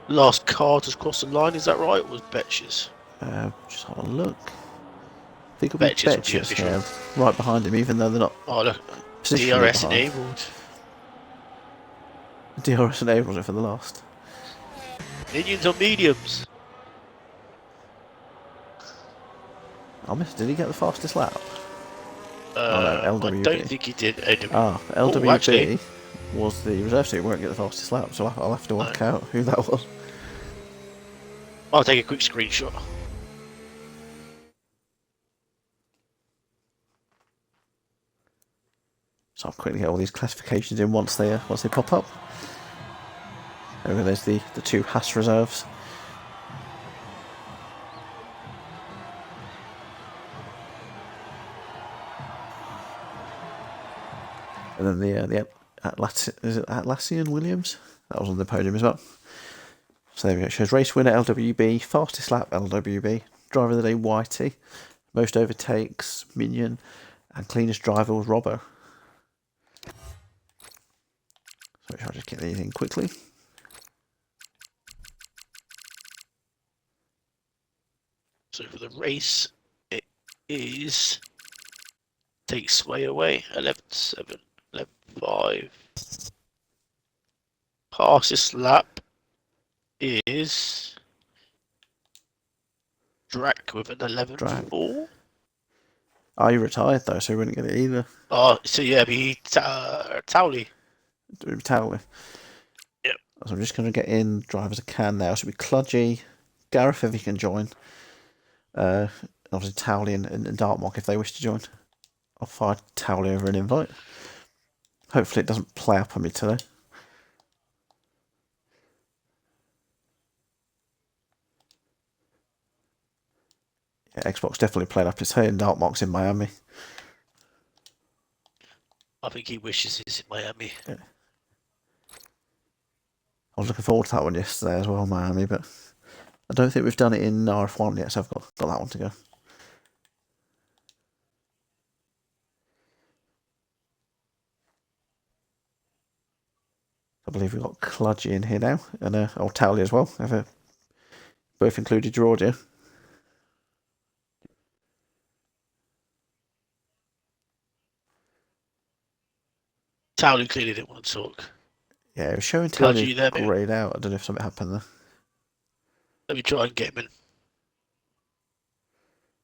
last car to cross the line, is that right? Or was Betches? Just have a look. I think it'll be Betches, yeah, right behind him, even though they're not. Oh look, positionally DRS behind. enabled. DRS enabled it for the last. Minions on mediums. I missed. Did he get the fastest lap? No, LWB. I don't think he did. LWB actually, was the reserve, so he won't get the fastest lap. So I'll have to work out who that was. I'll take a quick screenshot. So I'll quickly get all these classifications in once they pop up. There's the 2 Haas reserves. And then the Atlassian Williams? That was on the podium as well. So there we go. It shows race winner LWB, fastest lap LWB, driver of the day Whitey, most overtakes Minion, and cleanest driver was Robbo. So I'll just get these in quickly. So for the race, it is take Sway away 11.7, 11.5. Fastest lap is Drac with an 11.4. Oh, you retired though, so he wouldn't get it either. Oh, so yeah, be Towley. Towley. Yep. So I'm just going to get in drivers I can now. So it'll be Kludgy, Gareth if he can join. Obviously Towley and Dartmock if they wish to join. I'll fire Towley over an invite. Hopefully it doesn't play up on me today. Yeah, Xbox definitely played up his head. Dartmock's in Miami. I think he wishes he's in Miami. Yeah. I was looking forward to that one yesterday as well, Miami, but I don't think we've done it in RRF1 yet, so I've got that one to go. I believe we've got Kludgy in here now, and old Towley as well. Have both included your audio. Towley clearly didn't want to talk. Yeah, it was showing Kludgy Towley there, greyed out. I don't know if something happened there. Let me try and get him in.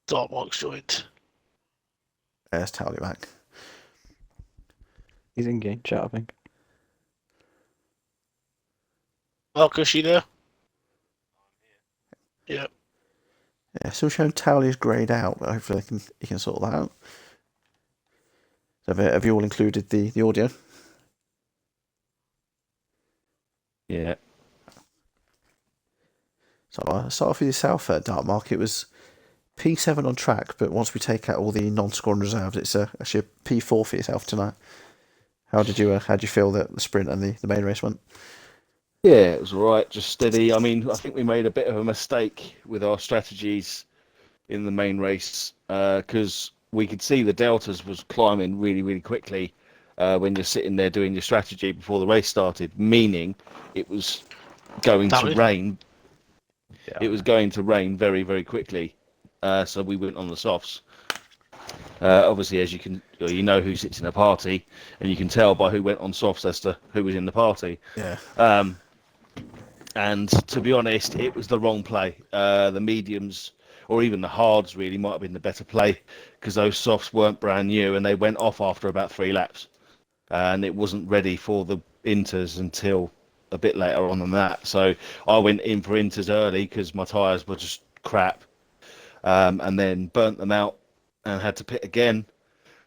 Dartmock's joined. There's Towley back. He's in game chat, I think. Marcus, you there? Yeah. Yeah, still showing Towley's greyed out, but hopefully he can sort that out. So have you all included the audio? Yeah. So I'll start off with yourself, Dartmark. It was P7 on track, but once we take out all the non-scoring reserves, it's actually a P4 for yourself tonight. How did you feel that the sprint and the main race went? Yeah, it was all right, just steady. I mean, I think we made a bit of a mistake with our strategies in the main race because we could see the deltas was climbing really, really quickly when you're sitting there doing your strategy before the race started, meaning it was going to rain. Yeah. It was going to rain very, very quickly, so we went on the softs. Obviously, as you know who sits in a party, and you can tell by who went on softs as to who was in the party. Yeah. And to be honest, it was the wrong play. The mediums, or even the hards, really might have been the better play, because those softs weren't brand new and they went off after about 3 laps, and it wasn't ready for the inters until a bit later on than that. So I went in for inters early because my tyres were just crap, and then burnt them out and had to pit again,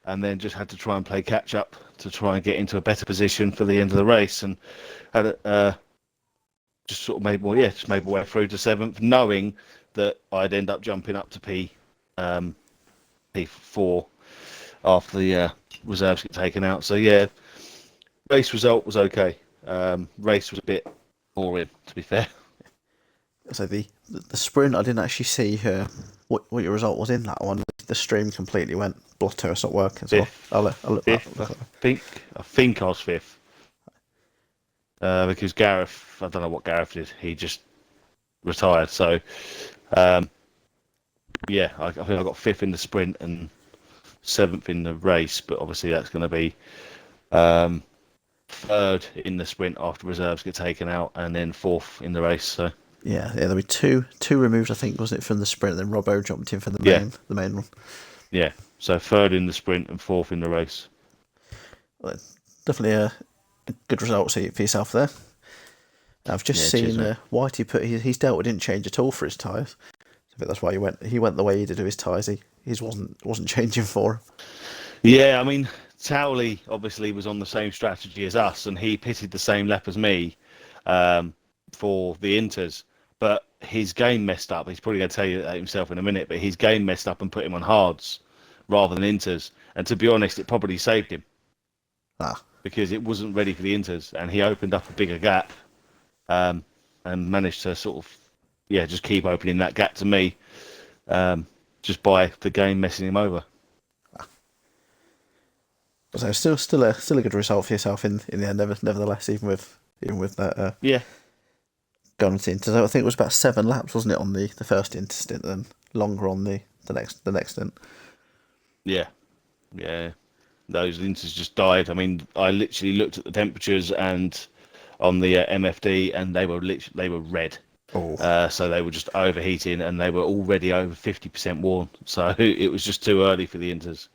and then just had to try and play catch up to try and get into a better position for the end of the race, and had just sort of made my way through to 7th, knowing that I'd end up jumping up to P4 after the reserves get taken out. So yeah, race result was okay. Race was a bit boring, to be fair. So the sprint, I didn't actually see what your result was in that one. The stream completely went blotto. It's not working. So I'll look fifth, I think I was 5th. Because Gareth, I don't know what Gareth did. He just retired. So, yeah, I think I got 5th in the sprint and 7th in the race. But obviously, that's going to be 3rd in the sprint after reserves get taken out, and then 4th in the race. So. Yeah, there'll be two removed, I think, wasn't it, from the sprint? Then Robbo jumped in for the main one. Yeah, so 3rd in the sprint and 4th in the race. Well, definitely a good result for yourself there. I've just seen Whitey put his delta didn't change at all for his tyres. I think that's why he went the way he did with his tyres. He wasn't changing for him. Yeah, I mean, Towley obviously was on the same strategy as us, and he pitted the same lap as me for the inters. But his game messed up. He's probably going to tell you that himself in a minute, but his game messed up and put him on hards rather than inters. And to be honest, it probably saved him. Because it wasn't ready for the inters, and he opened up a bigger gap, and managed to sort of, just keep opening that gap to me, just by the game messing him over. So still a good result for yourself in the end, nevertheless, even with that. Going to inters. I think it was about 7 laps, wasn't it, on the first inter stint, then longer on the next stint. Yeah. Those inters just died. I mean, I literally looked at the temperatures and on the MFD, and they were red. So they were just overheating, and they were already over 50% worn. So it was just too early for the inters.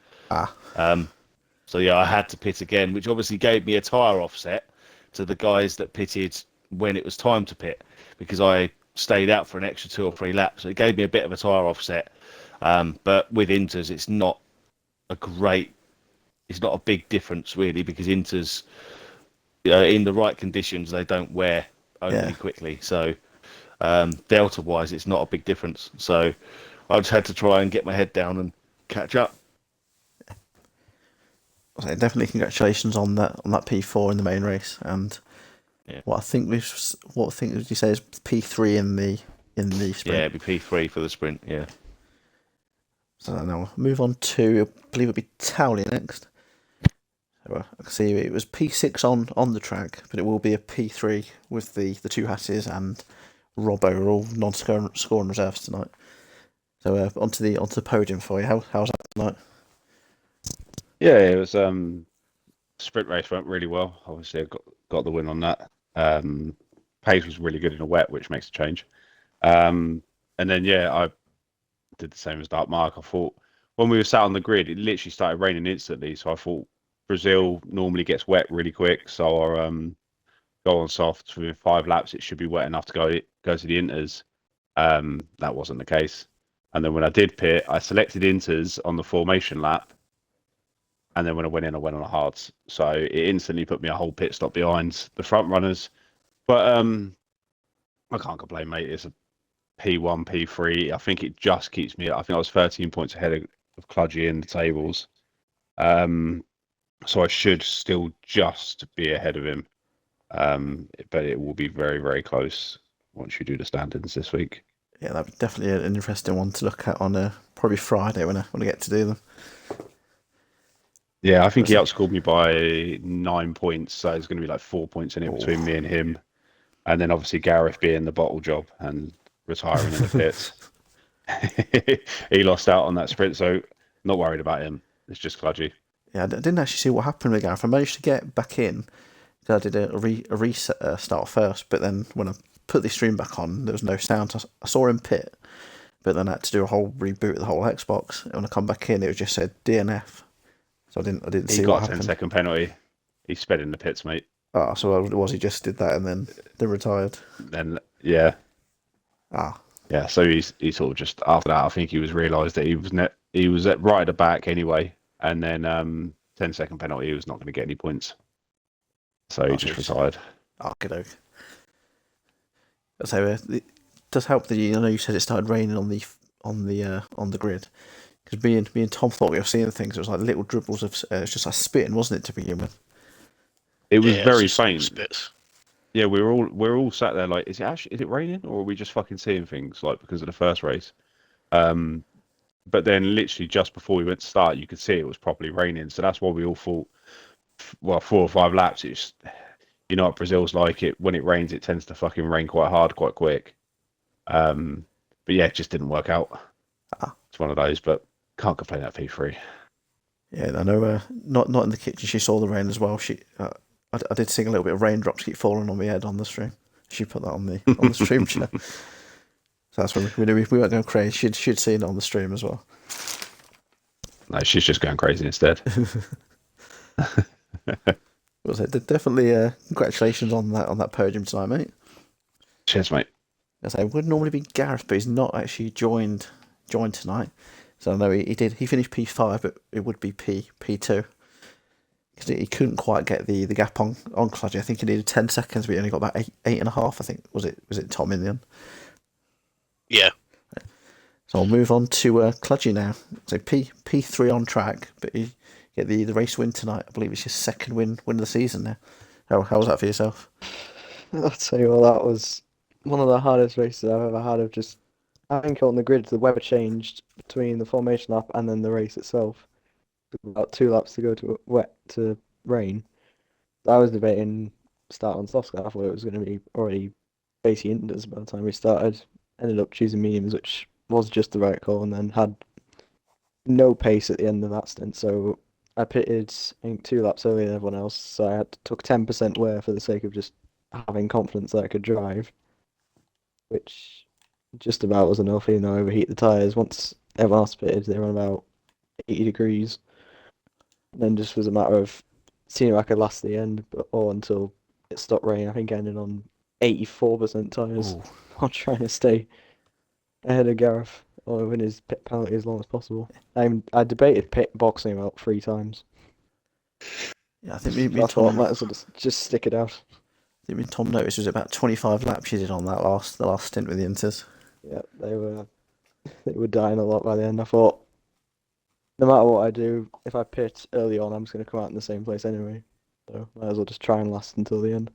So yeah, I had to pit again, which obviously gave me a tyre offset to the guys that pitted when it was time to pit, because I stayed out for an extra 2 or 3 laps. So it gave me a bit of a tyre offset. But with inters, it's not a big difference really, because inters, in the right conditions, they don't wear overly quickly. So delta wise, it's not a big difference. So I just had to try and get my head down and catch up. So definitely congratulations on that P4 in the main race, and what did you say is P3 in the sprint? Yeah, it'd be P3 for the sprint. Yeah. So now we'll move on to, I believe it'll be Towley next. So I can see it was P6 on the track, but it will be a P3 with the 2 Hasses and Robbo are all non-scoring reserves tonight. So onto the podium for you. How's that tonight? Yeah, it was sprint race went really well. Obviously, I got the win on that. Pace was really good in a wet, which makes a change. And then I did the same as Dark Mark. I thought when we were sat on the grid, it literally started raining instantly. So I thought Brazil normally gets wet really quick. So I'll go on soft within 5 laps. It should be wet enough to go to the inters. That wasn't the case. And then when I did pit, I selected inters on the formation lap. And then when I went in, I went on a hards. So it instantly put me a whole pit stop behind the front runners. But I can't complain, mate. It's a P1, P3. I think it just keeps me. I think I was 13 points ahead of Cludgy in the tables. So I should still just be ahead of him. But it will be very, very close once you do the standings this week. Yeah, that'd be definitely an interesting one to look at on probably Friday when I get to do them. Yeah, I think he outscored me by 9 points, so there's going to be like 4 points in it between me and him. And then obviously Gareth being the bottle job and retiring in the pits. He lost out on that sprint. So Not worried about him. It's just Kludgy. Yeah, I didn't actually see what happened with Gareth. I managed to get back in. I did a reset start first, but then when I put the stream back on, there was no sound. I saw him pit, but then I had to do a whole reboot of the whole Xbox. And when I come back in, it just said DNF. So I didn't see what happened. He got a 10-second penalty. He sped in the pits, mate. Oh, so it was he just did that and then retired? Then yeah. Ah. Yeah, so he sort of just after that, I think he realised that he was right at the back anyway, and then 10-second penalty, he was not going to get any points, so he just retired. Okey-doke. So it does help that I know you said it started raining on the grid, because me and Tom thought we were seeing things. It was like little dribbles of it's just like spitting, wasn't it, to begin with? It was very faint. Spits. Yeah, we're all sat there like, is it raining, or are we just fucking seeing things like because of the first race? But then literally just before we went to start, you could see it was properly raining. So that's why we all thought, well, 4 or 5 laps. It's, you know what Brazil's like. It when it rains, it tends to fucking rain quite hard, quite quick. But yeah, it just didn't work out. It's one of those, but can't complain at P3. Yeah, I know. Not in the kitchen. She saw the rain as well. I did sing a little bit of raindrops keep falling on my head on the stream. She put that on the stream chat. So that's when we knew we weren't going crazy. She'd seen it on the stream as well. No, she's just going crazy instead. Was it definitely? Congratulations on that podium tonight, mate. Cheers, mate. As I say, it would normally be Gareth, but he's not actually joined tonight. So I know he finished P5, but it would be P2. Because he couldn't quite get the gap on Kludgy. I think he needed 10 seconds, but he only got about 8.5. I think was it Tom in the end? Yeah. So I'll move on to Kludgy now. So P3 on track, but he get the race win tonight. I believe it's his second win of the season now. How was that for yourself? I'll tell you what, that was one of the hardest races I've ever had. Of just, I think on the grid, the weather changed between the formation lap and then the race itself. About 2 laps to go to wet to rain. I was debating start on soft scarf, where it was going to be already basically inters by the time we started. Ended up choosing mediums, which was just the right call, and then had no pace at the end of that stint. So I pitted, I think, 2 laps earlier than everyone else. So I took 10% wear for the sake of just having confidence that I could drive, which just about was enough. Even though I overheat the tyres, once everyone else pitted, they were on about 80 degrees. Then just was a matter of seeing if I could last the end, or until it stopped raining. I think I ended on 84% tyres while trying to stay ahead of Gareth or win his pit penalty as long as possible. I debated pit boxing about 3 times. Yeah, I think I thought I might as well just stick it out. I think Tom noticed it was about 25 laps you did on that the last stint with the Inters. Yeah, they were dying a lot by the end. I thought, no matter what I do, if I pit early on, I'm just going to come out in the same place anyway. So might as well just try and last until the end.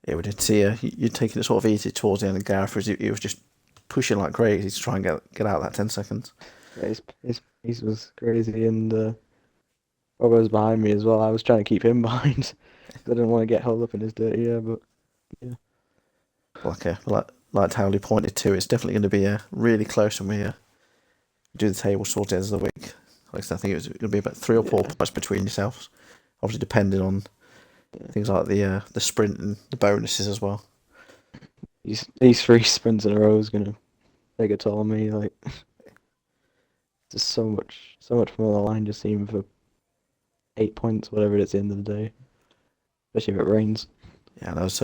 Yeah, we did see you taking it sort of easy towards the end of Gareth, whereas he was just pushing like crazy to try and get out that 10 seconds. Yeah, he was crazy, and Robert was behind me as well. I was trying to keep him behind. I didn't want to get held up in his dirty air, but yeah. Like Howley pointed to, it's definitely going to be really close when we do the table towards the end of the week. Like I said, I think it was going to be about 3 or 4 points between yourselves, obviously depending on things like the sprint and the bonuses as well. These 3 sprints in a row is going to take a toll on me. Like, just so much more on the line, just even for 8 points, whatever it is at the end of the day, especially if it rains. Yeah, that was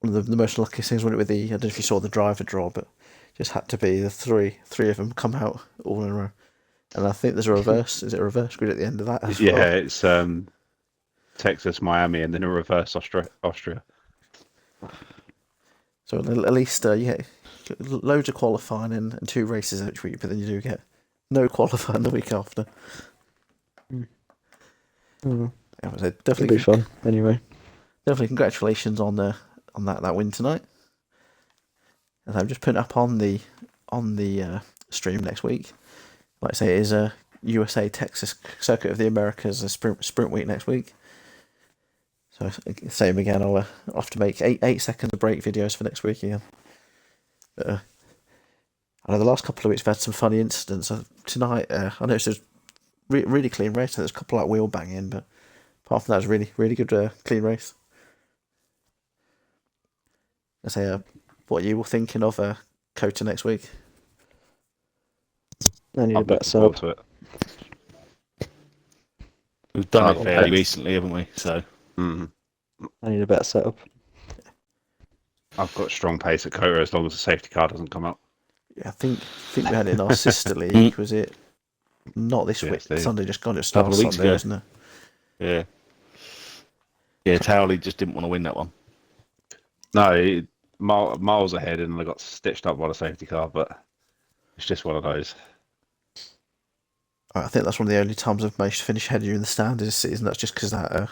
one of the most luckiest things, wasn't it, with I don't know if you saw the driver draw, but just had to be the three of them come out all in a row. And I think there's a reverse. Is it a reverse grid at the end of that as well? Yeah, it's Texas, Miami, and then a reverse Austria. So at least you get loads of qualifying and 2 races each week, but then you do get no qualifying the week after. Yeah, so definitely it'll be fun anyway. Definitely congratulations on that win tonight. And I'm just putting up on the stream next week. Like I say, it is a USA Texas Circuit of the Americas, a sprint week next week. So same again. I'll have to make 8 seconds of break videos for next week again. I know the last couple of weeks we've had some funny incidents. Tonight, I noticed it was really clean race. There's a couple like wheel banging, but apart from that, it was really good clean race. I say, what are you all thinking of Kota next week? I need a I'm better looking forward setup. to it. We've done Tight it on fairly pace. recently, haven't we? So Mm. I need a better setup. I've got strong pace at Kota as long as the safety car doesn't come up. Yeah, I think we had it in our sister league. Was it not this week? CSD. Sunday just gone. It Couple starts of weeks Sunday, ago. isn't it? yeah, Towley just didn't want to win that one. No, miles ahead, and I got stitched up by the safety car, but it's just one of those. I think that's one of the only times I've managed to finish ahead of you in the stand this season. That's just because that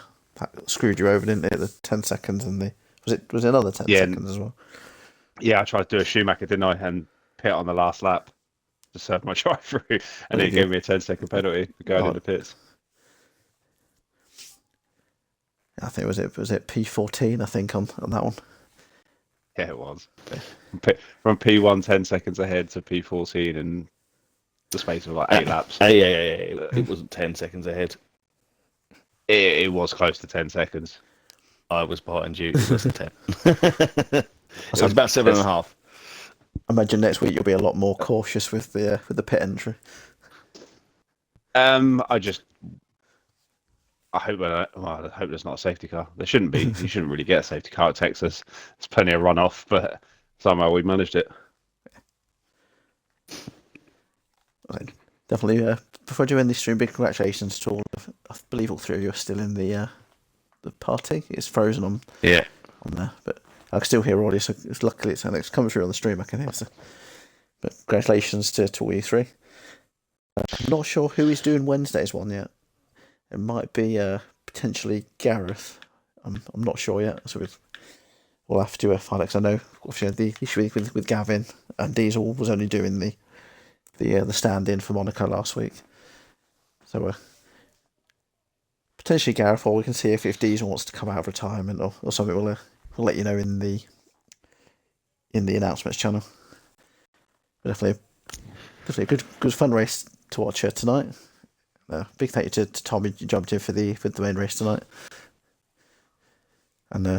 screwed you over, didn't it? The 10 seconds and was it another 10 seconds as well? Yeah, I tried to do a Schumacher, didn't I, and pit on the last lap to serve my drive through, and it gave me a 10-second penalty for going into pits. I think was it P14? I think on that one. Yeah, it was. From P1 10 seconds ahead to P14 in the space of like 8 laps. Yeah. It wasn't 10 seconds ahead. It was close to 10 seconds. I was behind you. It wasn't 10. It was about 7.5. I imagine next week you'll be a lot more cautious with the pit entry. I hope there's not a safety car. There shouldn't be. You shouldn't really get a safety car at Texas. There's plenty of runoff, but somehow we managed it. Definitely. Before I do end this stream, big congratulations to all. I believe all three of you are still in the party. It's frozen on there, but I can still hear audio. So luckily it's coming through on the stream. I can hear. So, but congratulations to all you three. I'm not sure who is doing Wednesday's one yet. It might be potentially Gareth. I'm not sure yet. So we'll have to find out. Because I know the issue with Gavin and Diesel was only doing the stand-in for Monaco last week. So potentially Gareth, or we can see if Diesel wants to come out of retirement or something. We'll let you know in the announcements channel. But definitely a good fun race to watch tonight. Big thank you to Tom who jumped in for the main race tonight. And I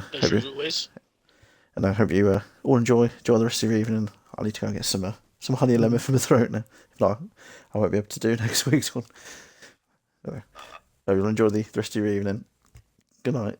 hope you all enjoy the rest of your evening. I need to go and get some honey lemon from the throat now. If not, I won't be able to do next week's one. So you'll enjoy the rest of your evening. Good night.